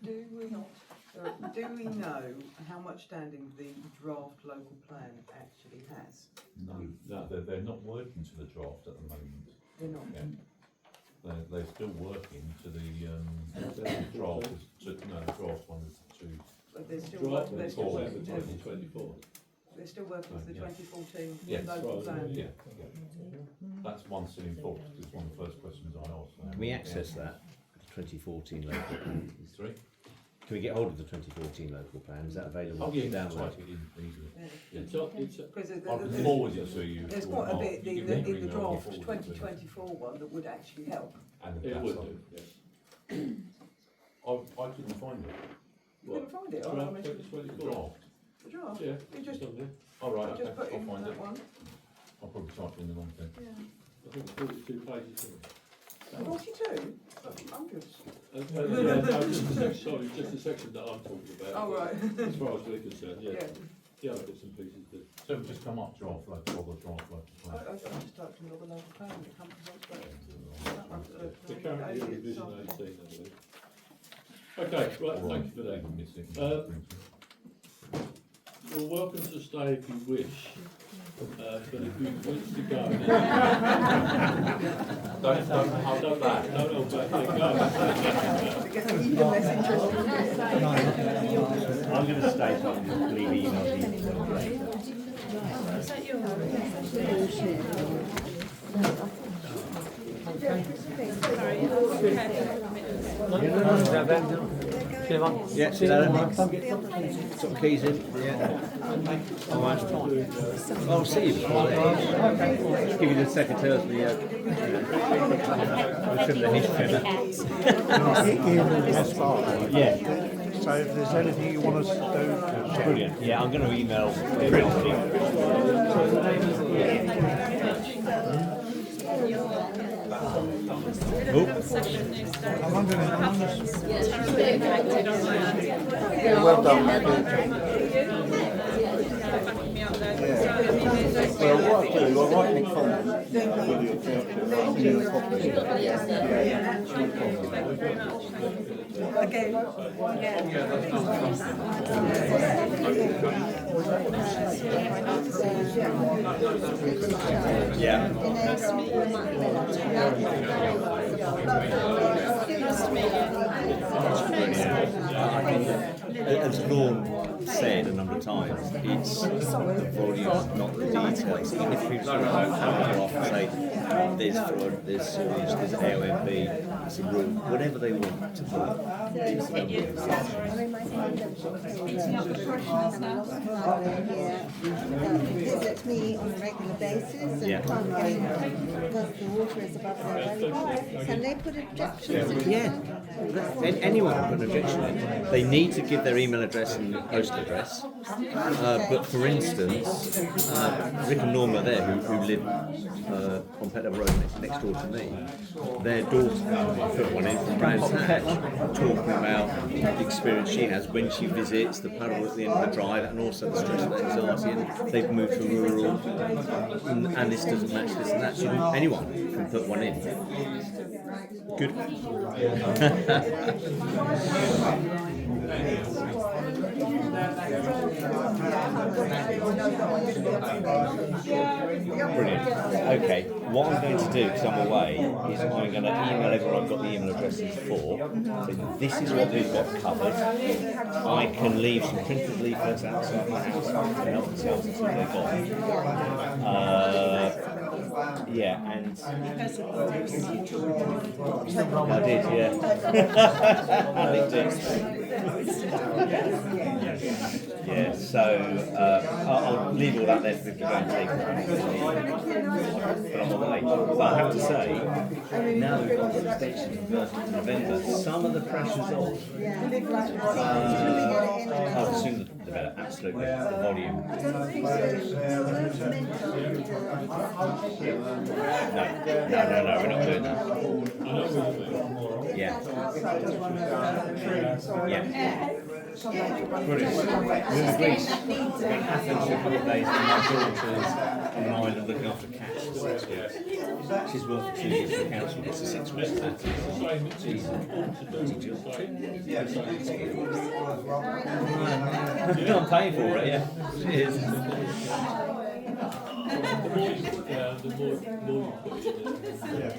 Do we know how much standing the draft local plan actually has? No, they're not working to the draft at the moment. They're not. Yeah. They're still working to the draft. The draft one is to. But they're still Draft they're still report working. 2024. They're still working to the Yeah. 2014 Yes, local plan. Yeah. That's one silly thought, because it's one of the first questions I asked. Can we access that 2014 local plan? Sorry? Can we get hold of the 2014 local plan? Is that available Oh, yeah, to that's download? right, it is easily. Yeah. It's Because I can forward it to you. there's or quite a not. bit You in give the me your email, I'll draft forward it to you. 2024 one that would actually help. And the It gas would on. do, yes. I couldn't find it. You couldn't find it? Draft I mean, 2024. Draft. the draft? Yeah, You just, it's on there. All right, just put okay, I'll in find that it. one. I'll probably type in the wrong thing. Yeah. I think it's 42 pages. Isn't it? 42? Hundreds. Sorry, just the section that I'm talking about. Oh, right. As far as we're concerned, yeah. Yeah. The other bits and pieces do. So it'll just come up draft local, or draft local I plan. just typed in all the local plan and it comes up with They're currently in revision 18, I believe. Okay, right, thank you for that. You're welcome to stay if you wish, but if you wish to go, then Don't hold back. Don't hold back, yeah, go. It gets even less interesting. I'm going to stay so I can just leave emails easy. Is that your Yeah, see that? Sort of keys in. Yeah. All right. I'll see you before then. Just give you the secretaries the history. Yeah. So if there's anything you want us to do, Brilliant. Yeah, I'm going to email. Well done. Well, what I do, I write the comments Again, Yeah. As Lorne said a number of times, it's the volume, not the details. Even if people sort of come off and say there's sewage, there's AOMB, there's a room, whatever they want to put. Visits me on a regular basis and Yeah. can't get in because the water is above their belly button. Can they put objections in? Yeah, anyone can put an objection in. They need to give their email address and postal address. But for instance, Rick and Norma there, who live on Petler Road next door to me, their daughter put one in from Brands Hatch, talking about the experience she has when she visits, the paddle at the end of the drive, and also the stress and anxiety, and they've moved to rural, and this doesn't match this and that. So anyone can put one in. Good. Brilliant. Okay, what I'm going to do, because I'm away, is I'm going to email everyone I've got the email addresses for. So this is what we've got covered. I can leave some printed leaflets outside my house to help themselves until they're gone. Yeah, and I did, yeah. I licked it. Yeah, so I'll leave all that there for people to go and take. But I'm away. But I have to say, now we've got the extension of November, some of the pressure's off. Oh, the sooner the better, absolutely. The volume. No, we're not doing that. Yeah. Yeah. Brilliant. We're in Greece. We're in Athens for a couple of days, and my daughter's and I are looking after cats for 6 weeks. She's worked for 2 years for the council, it's a 6 weeks. I'm paying for it, yeah. Cheers. The more you put down, the more you put in it.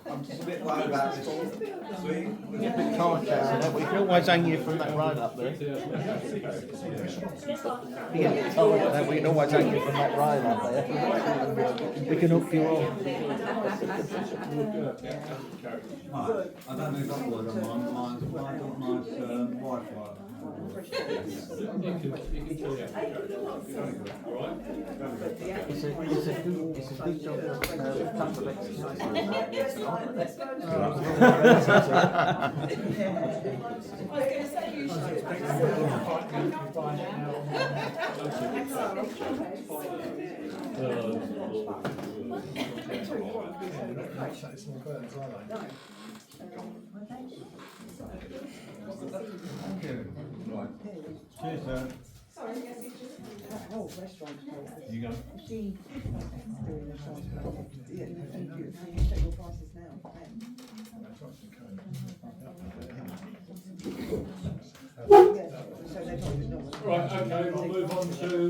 I'm just a bit worried about this. Get a bit car shower, we can always hang you from that ride up there. You get a bit tired of that, we can always hang you from that ride up there. We can hook you on. I don't know if that was on mine's Wi-Fi. It's a good job. Couple of exercises. Cheers, sir. That whole restaurant You go. Yeah, thank you. You check your prices now. Right, okay, we'll move on to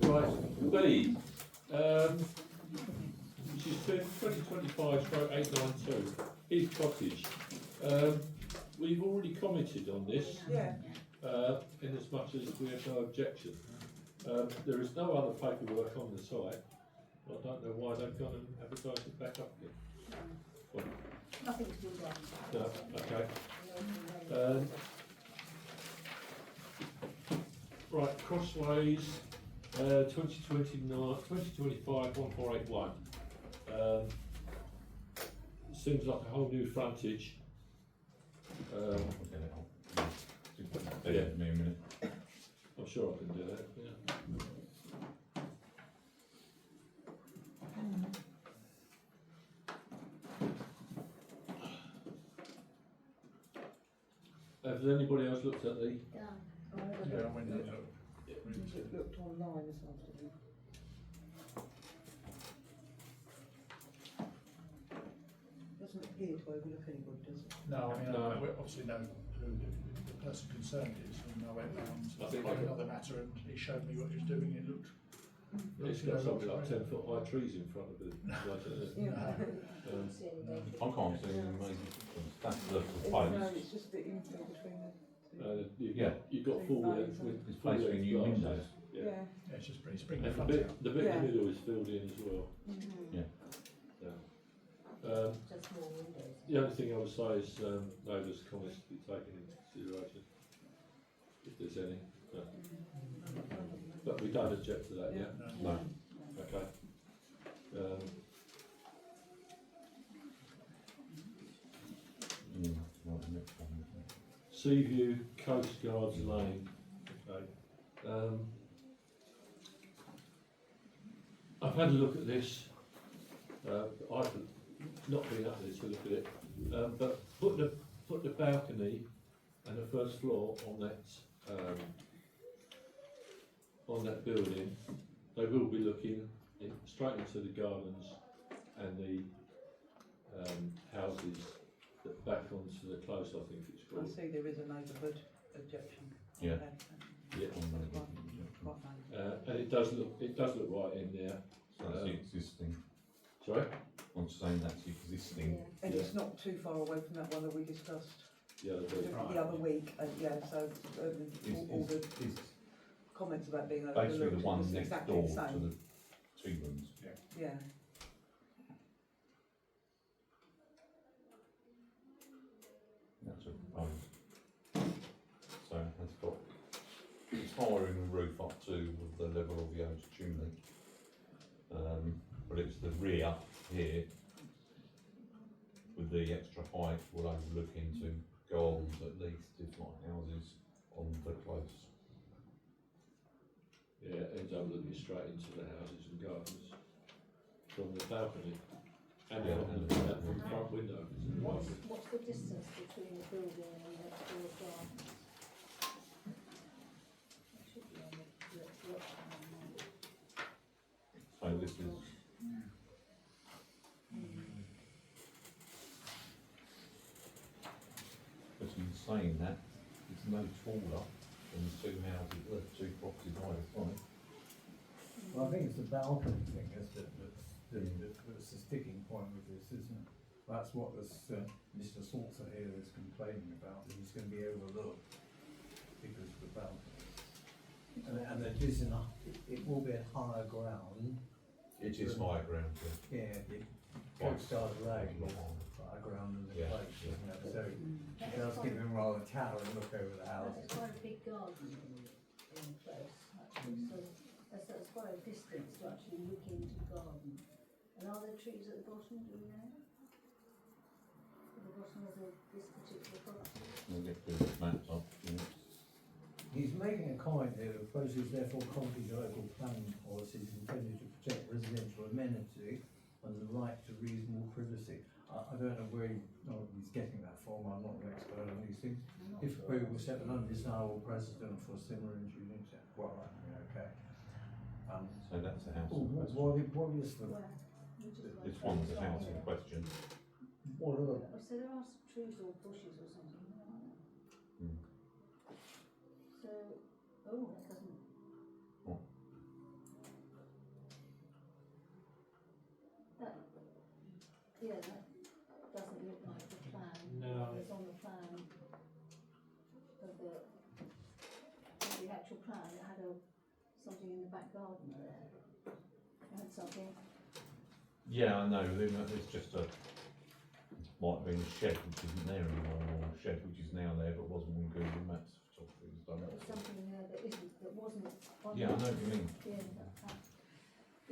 right, B, which is 2025/892, Heath Cottage. We've already commented on this, in as much as we have no objection. There is no other paperwork on the site. I don't know why they've gone and advertised it back up again. Well, Nothing to do with that. no, okay. Right, Crossways, 2025/1481. Seems like a whole new frontage. Yeah, me a minute. I'm sure I can do that, yeah. Has anybody else looked at the? Yeah, when you look. Looked online this afternoon. Doesn't appear to overlook anybody, does it? No, I mean, No. we obviously know who the person concerned is, and I went round I think quite they- another matter, and he showed me what he was doing, it looked. It's got something like 10-foot high trees in front of it. I can't see any major difference. That's the No, proposed. it's just a bit infill between the. You've got full length with It's placing new glass. windows. Yeah. Yeah, it's just pretty, spring And the the front bit, out. the bit in Yeah. the middle is filled in as well. Yeah. Just more windows. The only thing I would say is neighbours' comments to be taken into consideration, if there's any. But we don't object to that yet. No. Okay. Right, the next one. Seaview Coast Guards Lane. Okay. I've had a look at this. I've not been up there to look at it, but put the balcony and the first floor on that building. They will be looking straight into the gardens and the houses that back onto to the close, I think it's I called. see there is a neighbourhood objection. Yeah. Okay. Yeah. Quite nice. And it does look right in there. So that's existing. Sorry? I'm saying that's existing. And it's not too far away from that one that we discussed The other week. the other week, and yeah, so all the comments about being overlooked. Basically the one is next exactly door the to same. the two rooms. Yeah. That's a proposed. So it has got, it's higher in the roof up to the level of the outer chimney. But it's the rear here with the extra height will overlook into gardens at least, if not houses on the close. Yeah, it ends up looking straight into the houses and gardens from the balcony and from the front window. What's the distance between the building and the next door gardens? That should be on the work plan. So this is, but in saying that, it's no taller than the two houses, the two properties either side. Well, I think it's the balcony thing, that's the sticking point with this, isn't it? That's what this, Mr. Salter here is complaining about, that he's going to be overlooked because of the balcony. And it is it will be at higher ground. It is higher ground, Yeah, it Coast Guard Road is higher ground than the Yeah, place, isn't it? So it does give him rather a towering look over the houses. It's quite a big garden in close, actually, so that's quite a distance to actually look into the garden. And are there trees at the bottom, do we know? At the bottom of this particular property? We'll get the maps up. He's making a comment here, opposes therefore concrete local planning policies intended to protect residential amenity and the right to reasonable privacy. I don't know where he's getting that from, I'm not an expert on these things. If approval will set an undesirable precedent for similar units, well, okay. So that's the house Oh, in question. what is the, This one's the house in question. what are the, Oh, so there are some trees or bushes or something, aren't there? Hmm. So, oh, that doesn't. What? That, yeah, that doesn't look like the plan. No. It's on the plan of the actual plan, it had something in the back garden there. It had something, Yeah, I know, it's just might have been a shed which isn't there anymore, or a shed which is now there but wasn't on Google Maps photography was done. there was something there that isn't, that wasn't on. Yeah, I know what you mean. Yeah, is that a tennis,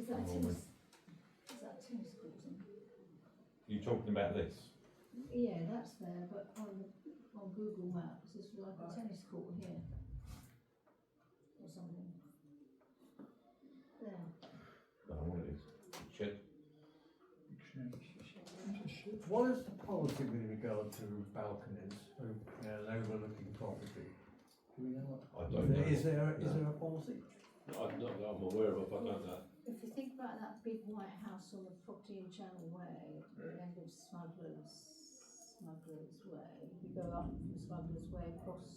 is that a tennis court? You talking about this? Yeah, that's there, but on Google Maps, it's like a tennis court here. Or something. There. I don't know what it is. Shed? what is the policy with regard to balconies, and overlooking property? Do we know what? I don't know. Is there a policy? Not that I'm aware of, I don't know. If you think about that big white house on the property in Channel Way, at the end of Smugglers Way, you go up from Smugglers Way across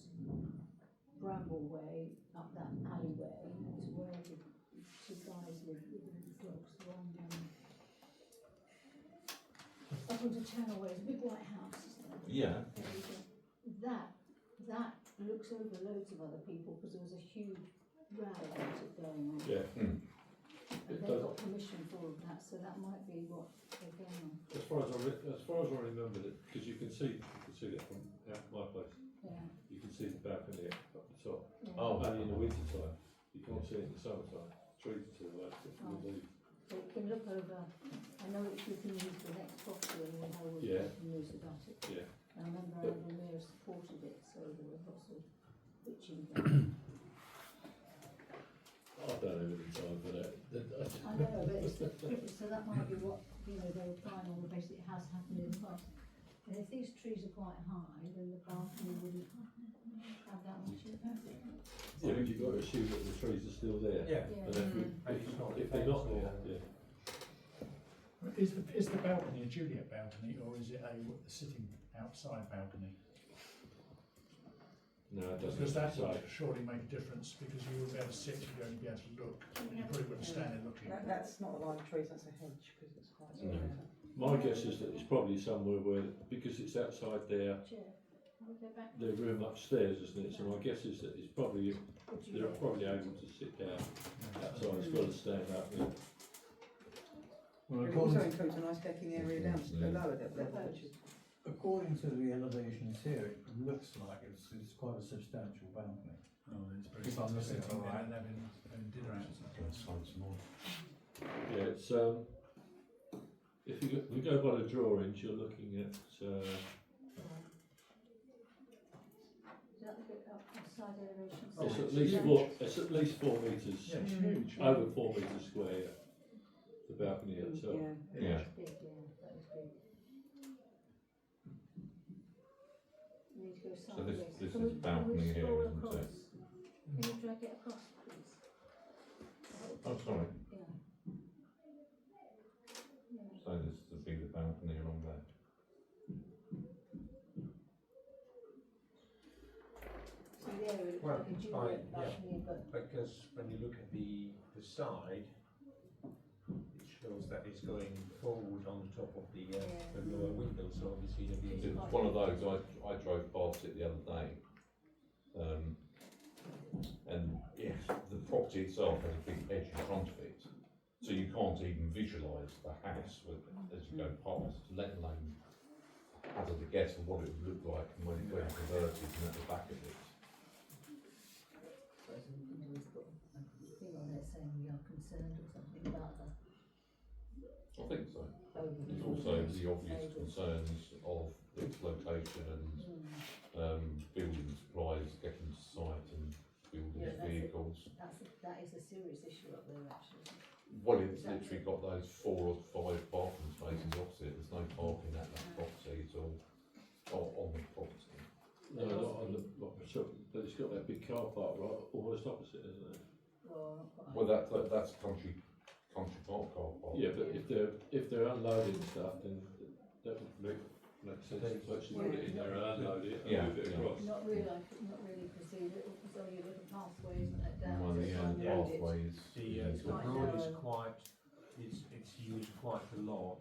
Bramble Way, up that alleyway, to where the two guys live with the dogs, up onto Channel Way, it's a big white house, isn't it? Yeah. That looks over loads of other people, because there was a huge row about it going on. Yeah. And they got permission for that, so that might be what they're going on. As far as I remember it, because you can see that from out my place. Yeah. You can see the balcony up the top. Yeah. Oh, Only in the winter time. You can't see it in the summertime. Trees are too low. So you can look over, I know if you can use the next property and we'll know Yeah. news about it. Yeah. I remember the mayor supported it, so there was lots of bitching going on. I don't have any time for that. I know, but so that might be what, they're applying on the basis it has happened in the past. And if these trees are quite high, then the balcony wouldn't have that much impact. Yeah, but you've got to assume that the trees are still there. Yeah. And if they're not there, yeah. Is the Is the balcony a Juliet balcony or is it a sitting outside balcony? No, it doesn't. Because that say. would surely make a difference, because you would be able to sit, you'd only be able to look, you probably wouldn't stand there looking. That's not a line of trees, that's a hedge, because it's quite. No. My guess is that it's probably somewhere where, because it's outside their room upstairs, isn't it? So my guess is that it's probably, they're probably able to sit down outside as well as stand up. Yeah. But it also includes a nice decking area down to the lower level, which is. According to the elevations here, it looks like it's quite a substantial balcony. Oh, it's very If I'm looking sitting all there right. and having dinner outside. That's so small. Yeah, it's if we go by the drawings, you're looking at Is that the bit up the side elevation? it's at least four. It's at least 4 metres. Yeah, it's huge. Over 4 metres square. The balcony itself. Yeah. Big, yeah, that was big. You need to go So sideways. this Can is we- balcony can we here, scroll isn't across? it? Can you drag it across, please? Oh, sorry. Yeah. Yeah. So this would be the balcony along there. So the area looks Well, like a Juliet balcony, but Because when you look at the side, it shows that it's going forward on the top of the lower window, so obviously there'll be. It's one of those, I drove past it the other day. And yes, the property itself has a big edge in front of it. So you can't even visualise the house as you go past, let alone hazard a guess of what it would look like and when converted and at the back of it. I suppose we can always put a thing on there saying we are concerned or something about the I think so. overview. There's also the obvious concerns of its location and building supplies getting to site and building Yeah, vehicles. That is a serious issue up there, actually. Well, it's literally got those 4 or 5 parking spaces opposite. There's no parking at that property at all, or on the property. No, not on the but it's got that big car park right almost opposite, isn't it? Well, not quite. Well, that's country park car park. Yeah, but if they're unloading stuff, then that would make sense to actually put it in there and unload it and move it across. Not really, because it's only a little pathway, isn't it, down Well, to yeah, unload the it. pathway is. The road is quite, it's used quite a lot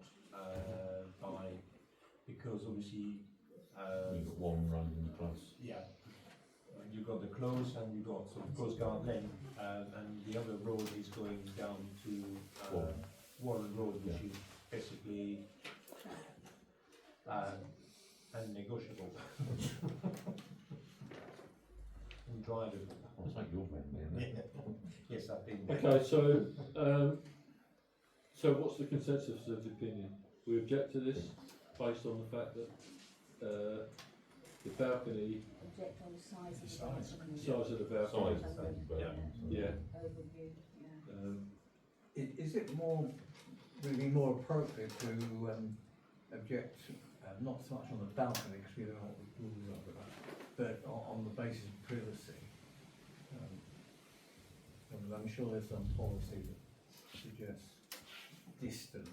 because obviously. You've got one running plus. Yeah. You got the close and you got sort of Coast Guard Lane, and the other road is going down to Warren Road, which is basically unnegotiable. And driving. I'll take your van there. Yes, I've been. Okay, so what's the consensus of the opinion? We object to this based on the fact that the balcony, Object on the size of the Size. balcony. size of the balcony. Size of the balcony. Yeah. Overview, yeah. Is it more, would it be more appropriate to object, not so much on the balcony, because we don't know what the rules are for that, but on the basis of privacy? And I'm sure there's some policy that suggests distance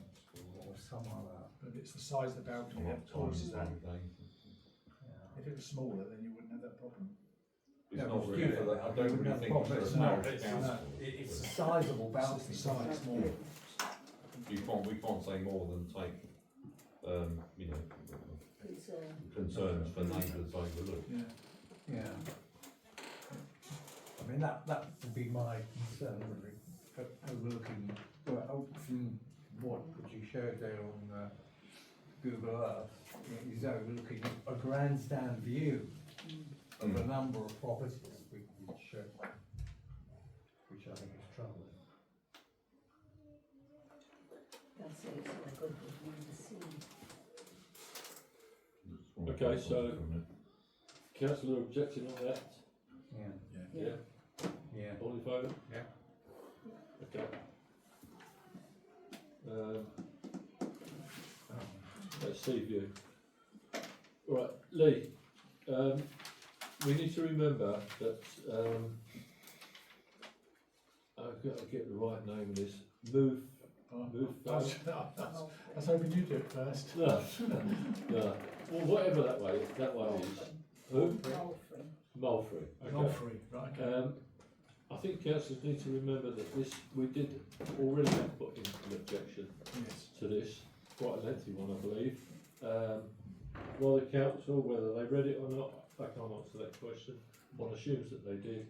or some other. But it's the size of the balcony that causes that. If it was smaller, then you wouldn't have that problem. It's not really, I don't really think it's a parish council. It's a sizable balcony. It's the size, small. We can't say more than take, concerns for neighbours overlooked. Yeah. I mean, that would be my concern, really, overlooking, well, from what you showed there on Google Earth, is overlooking a grandstand view of a number of properties, which I think is troubling. That's it, so I've got to view the sea. Okay, so councillor objecting on that? Yeah. Yeah. All in favour? Yeah. Okay. Let's see view. Right, Lee, we need to remember that, I've got to get the right name of this, Move I was hoping you'd do it first. No, no. Well, whatever that one is. Who? Mulfrey. Okay. Mulfrey, right, okay. I think councillors need to remember that we did already have put in an objection to this, quite a lengthy one, I believe. While the council, whether they read it or not, I can't answer that question. One assumes that they did.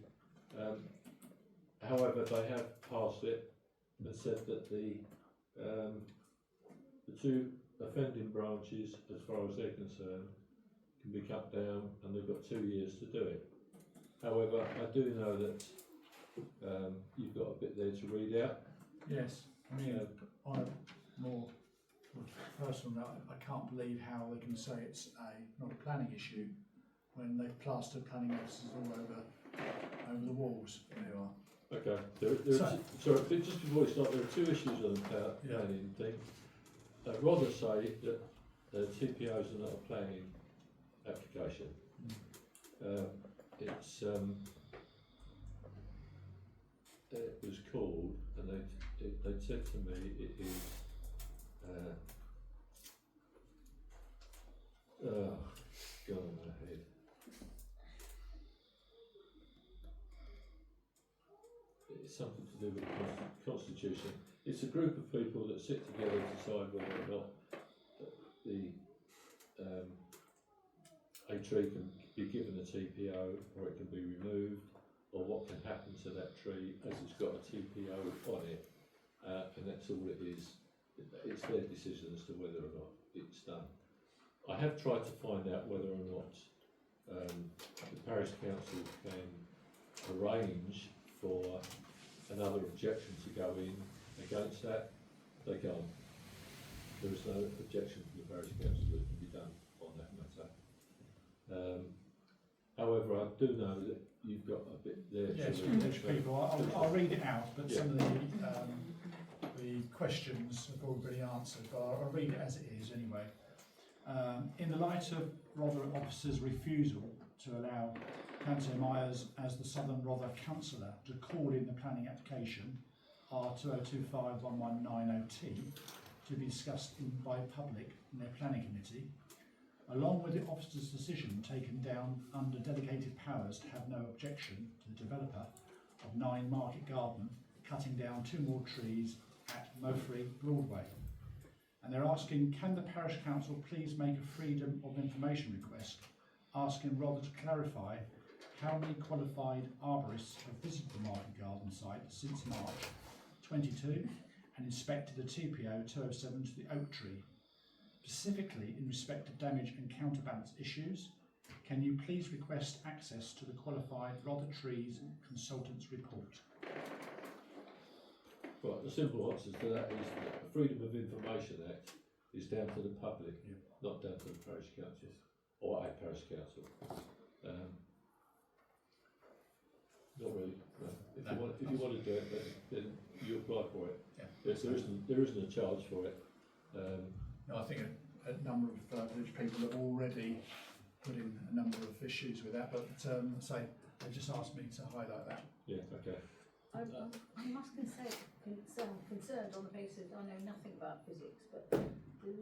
However, they have passed it and said that the two offending branches, as far as they're concerned, can be cut down, and they've got 2 years to do it. However, I do know that you've got a bit there to read out. Yes, I mean, on a more personal note, I can't believe how they can say it's not a planning issue when they've plastered planning officers all over the walls. There you are. Okay, sorry, just before we start, there are two issues on the planning thing. I'd rather say that TPOs are not a planning application. It was called, and they said to me it is gone on my head. It's something to do with the Constitution. It's a group of people that sit together to decide whether or not a tree can be given a TPO, or it can be removed, or what can happen to that tree as it's got a TPO on it, and that's all it is. It's their decision as to whether or not it's done. I have tried to find out whether or not the parish council can arrange for another objection to go in against that. They can't. There is no objection from the parish council that can be done on that matter. However, I do know that you've got a bit there. Yes, people. I'll read it out, but some of the questions have already been answered, but I'll read it as it is anyway. In the light of Rother officers' refusal to allow Councillor Myers as the Southern Rother councillor to call in the planning application R20251190T to be discussed by public in their planning committee, along with the officer's decision taken down under delegated powers to have no objection to the developer of 9 Market Garden cutting down 2 more trees at Mulfrey Broadway. And they're asking, can the parish council please make a freedom of information request, asking Rother to clarify how many qualified arborists have visited the Market Garden site since March 22 and inspected the TPO 207 to the oak tree. Specifically in respect of damage and counterbalance issues, can you please request access to the qualified Rother Trees Consultants report? Right, the simple answer to that is that the Freedom of Information Act is down to the public, not down to the parish council or a parish council. Not really. No. If you want to do it, then you apply for it. Yeah. Yes, there isn't a charge for it. No, I think a number of village people have already put in a number of issues with that, but say they just asked me to highlight that. Yeah. Okay. I must say I'm concerned on the basis I know nothing about physics, but the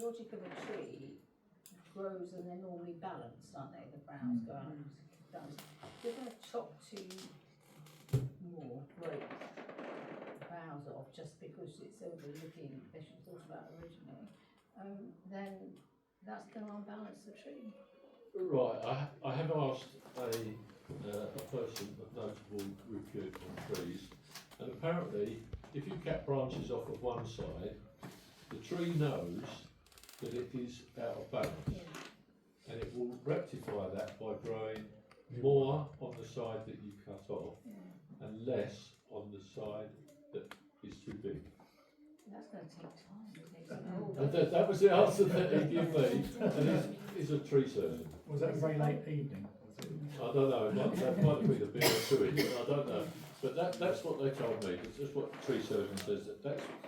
logic of a tree grows and they're normally balanced, aren't they? The browns go out. You're going to chop 2 more great boughs off just because it's overlooking, as you thought about originally, then that's going to unbalance the tree. Right, I have asked a person of notable repute on trees, and apparently if you cut branches off of one side, the tree knows that it is out of balance, and it will rectify that by growing more on the side that you cut off and less on the side that is too big. That's going to take time. And that was the answer that he gave me, and he's a tree surgeon. Was that very late evening? I don't know, that might have been a bit to it, I don't know. But that's what they told me, that's what the tree surgeon says,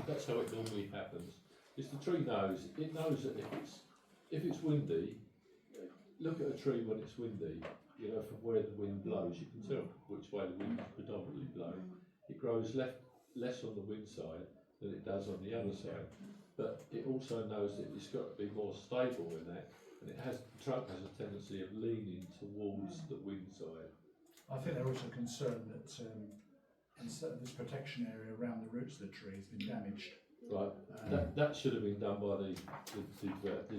that's how it normally happens. Is the tree knows, it knows that if it's windy, look at a tree when it's windy, you know, from where the wind blows, you can tell which way the wind is predominantly blowing. It grows less on the wind side than it does on the other side. But it also knows that it's got to be more stable than that, and the trunk has a tendency of leaning towards the wind side. I think they're also concerned that this protection area around the roots of the tree has been damaged. Right, that should have been done by the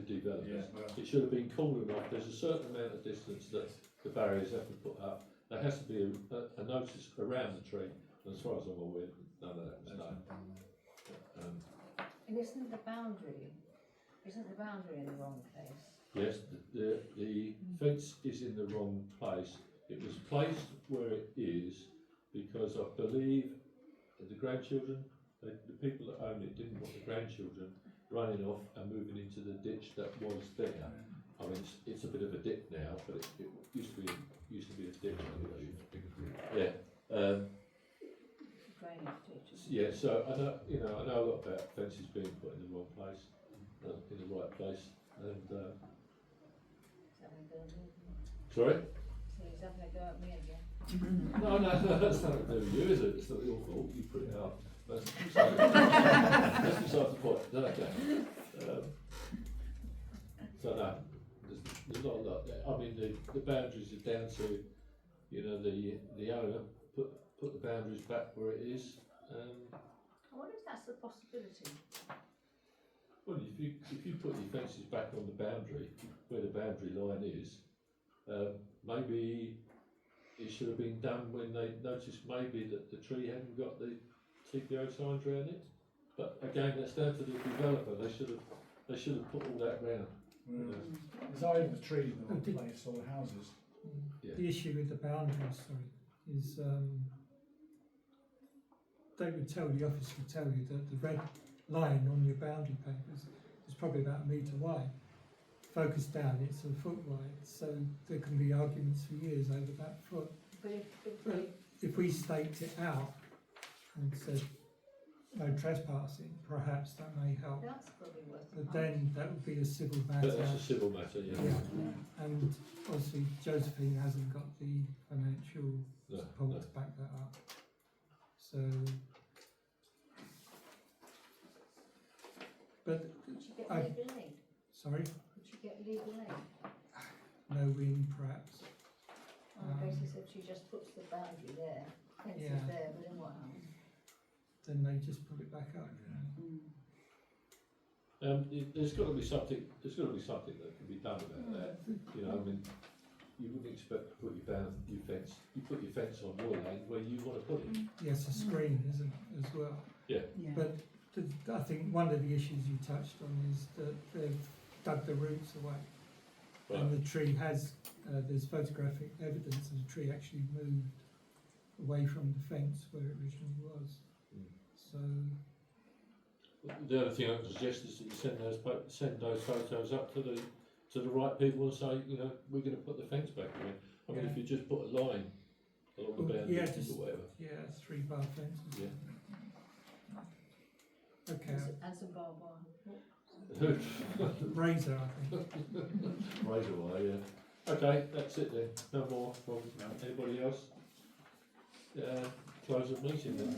developers. Yeah, well. It should have been cool enough. There's a certain amount of distance that the barriers have to put up. There has to be a notice around the tree, and as far as I'm aware, none of that was done. And isn't the boundary in the wrong place? Yes, the fence is in the wrong place. It was placed where it is because I believe the grandchildren, the people that own it didn't want the grandchildren running off and moving into the ditch that was there. I mean, it's a bit of a dip now, but it used to be a ditch, I believe. Yeah. Drainage ditches. Yeah. So I know a lot about fences being put in the wrong place, in the right place, and. Is that going to go at me? Sorry. So is that going to go at me again? No, that's nothing to do with you, is it? It's not your fault. You put it out. That's beside the point. Okay. So no, there's not a lot. I mean, the boundaries are down to, the owner put the boundaries back where it is. I wonder if that's a possibility. Well, if you put your fences back on the boundary, where the boundary line is, maybe it should have been done when they noticed maybe that the tree hadn't got the TPO signs around it. But again, that's down to the developer. They should have put all that round. It's either the tree in the wrong place or the houses. Yeah. The issue with the boundaries, is the office would tell you that the red line on your boundary papers is probably about a metre wide. Focused down, it's a foot wide, so there can be arguments for years over that foot. But if we staked it out and said no trespassing, perhaps that may help. that's probably worth it. But then that would be a civil matter. But that's a civil matter, yeah. And obviously Josephine hasn't got the financial support to back that up. So, but Could you get I- legal aid? sorry, Could you get legal aid? no wind perhaps. On the basis that she just puts the boundary there, fence is Yeah. there, but then what happens? Then they just put it back up. There's got to be something. There's got to be something that can be done about that. I mean, you wouldn't expect to put your fence. You put your fence on your land where you want to put it. Yes, a screen, isn't it, as well? Yeah. But I think one of the issues you touched on is that they've dug the roots away. Right. And the tree has, there's photographic evidence that the tree actually moved away from the fence where it originally was. So, The other thing I can suggest is that you send those photos up to the right people and say, we're going to put the fence back in. I mean, if you just put a line along the boundary or whatever. 3-bar fences. Yeah. Okay. And some barbed wire. Razor, I think. Razor wire, yeah. Okay, that's it then. No more from anybody else. Close the meeting then.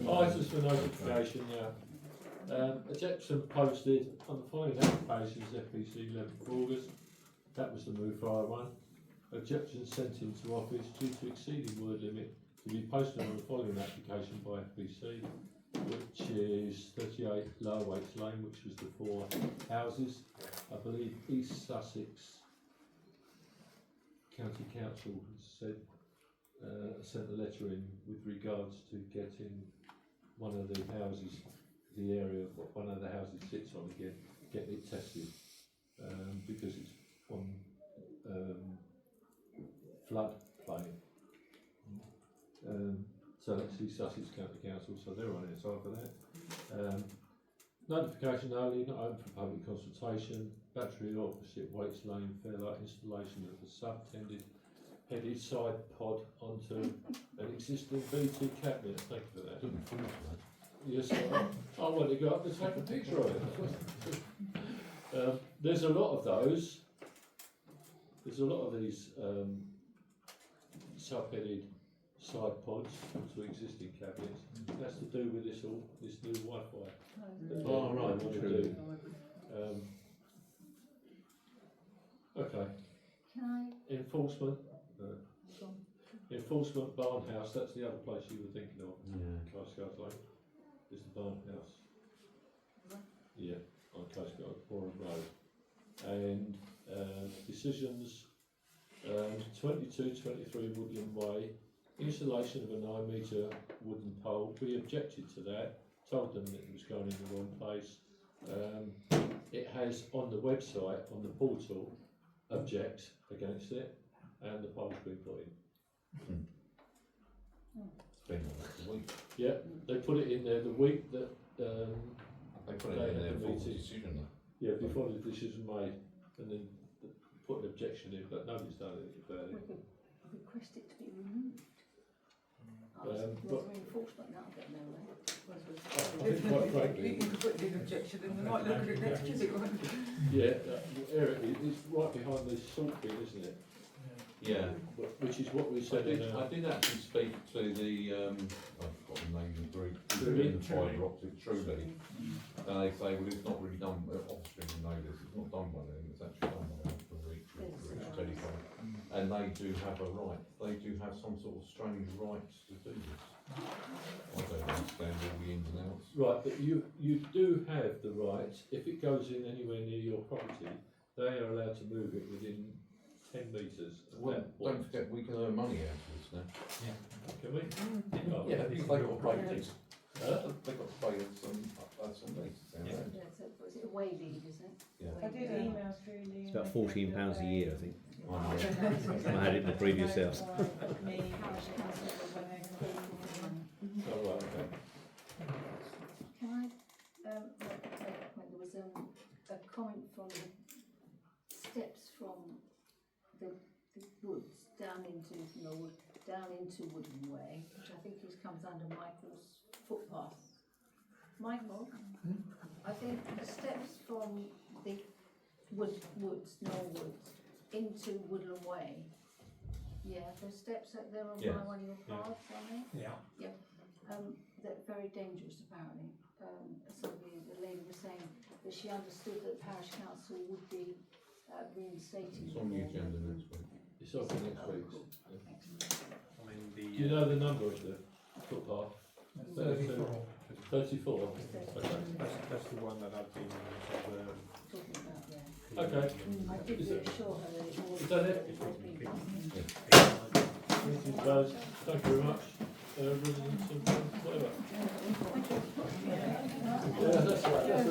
Items for notification, yeah. Objection posted on the following applications, FPC 11th August. That was the Move Fire one. Objection sent into office due to exceeding word limit to be posted on the following application by FPC, which is 38 Lower Wakes Lane, which was the 4 houses. I believe East Sussex County Council said sent a letter in with regards to getting one of the houses, the area what one of the houses sits on again, getting it tested because it's on flood plain. So that's the Sussex County Council, so they're on it side for that. Notification only, not open for public consultation. Battery opposite Wakes Lane, Fairlight installation of the sub-tended headed side pod onto an existing BT cabinet. Thank you for that. Yes, I want to go up and take a picture of it. There's a lot of those. There's a lot of these sub-headed side pods to existing cabinets. That's to do with this new Wi-Fi. Oh, right, What to true. do. Okay. Can Enforcement. I? Enforcement barn house. That's the other place you were thinking of. Yeah. Coastguard Lane. Is the barn house. Yeah, on Coastguard Warren Road. And decisions. 22-23 Woodland Way. Installation of a 9-metre wooden pole. We objected to that. Told them that it was going in the wrong place. It has on the website, on the portal, object against it, and the pole's been put in. It's been like a week. Yeah, they put it in there the week that They put it they in had there the for the meeting. decision. Yeah, before the decision made, and then put an objection in, but nobody's done anything about We it. could request it to be removed. But- With reinforcement, that'll get nowhere. I think quite frankly, You can put an objection in, they might look at it next year, won't they? yeah, Eric, it's right behind the salt bin, isn't it? Yeah. Which is what we said in I did actually speak to the, I've got the name of the group, Truly. in the fibre optic, Truly. And they say, well, it's not really done, obviously we know this, it's not done by them, it's actually done by the Reach Telephone. And they do have a right, they do have some sort of strange rights to do this. I don't understand all the ins and outs. Right, but you do have the right, if it goes in anywhere near your property, they are allowed to move it within 10 metres of Well, that don't point. forget, we can earn money out of this now. Can we? Oh, Yeah, because they got to pay yeah. this. They got to pay some rates. Yeah, so was it a way lead, is it? Yeah. I did email through the. It's about £14 a year, I think. I know. I had it in the previous house. Me, parish council, when they're Oh, right, okay. Can I, make a point? There was a comment from the steps from the woods down into, down into Woodland Way, which I think comes under Michael's footpath. Michael, I think the steps from the woods, Knoll Woods, into Woodland Way. Yeah, those steps that they're on Yes. one of your paths, aren't they? Yeah. Yeah. They're very dangerous apparently. The lady was saying that she understood that the parish council would be reinstating. It's on the agenda next week. It's up for next week. Cool. I mean, Do you know the number of the footpath? 34. 34? Okay. That's the one that I've been Talking about, yeah. Okay. I did Is it- reassure her that it was. Is that it? Thank you, guys. Thank you very much. Residents of whatever. Yeah, that's right. That's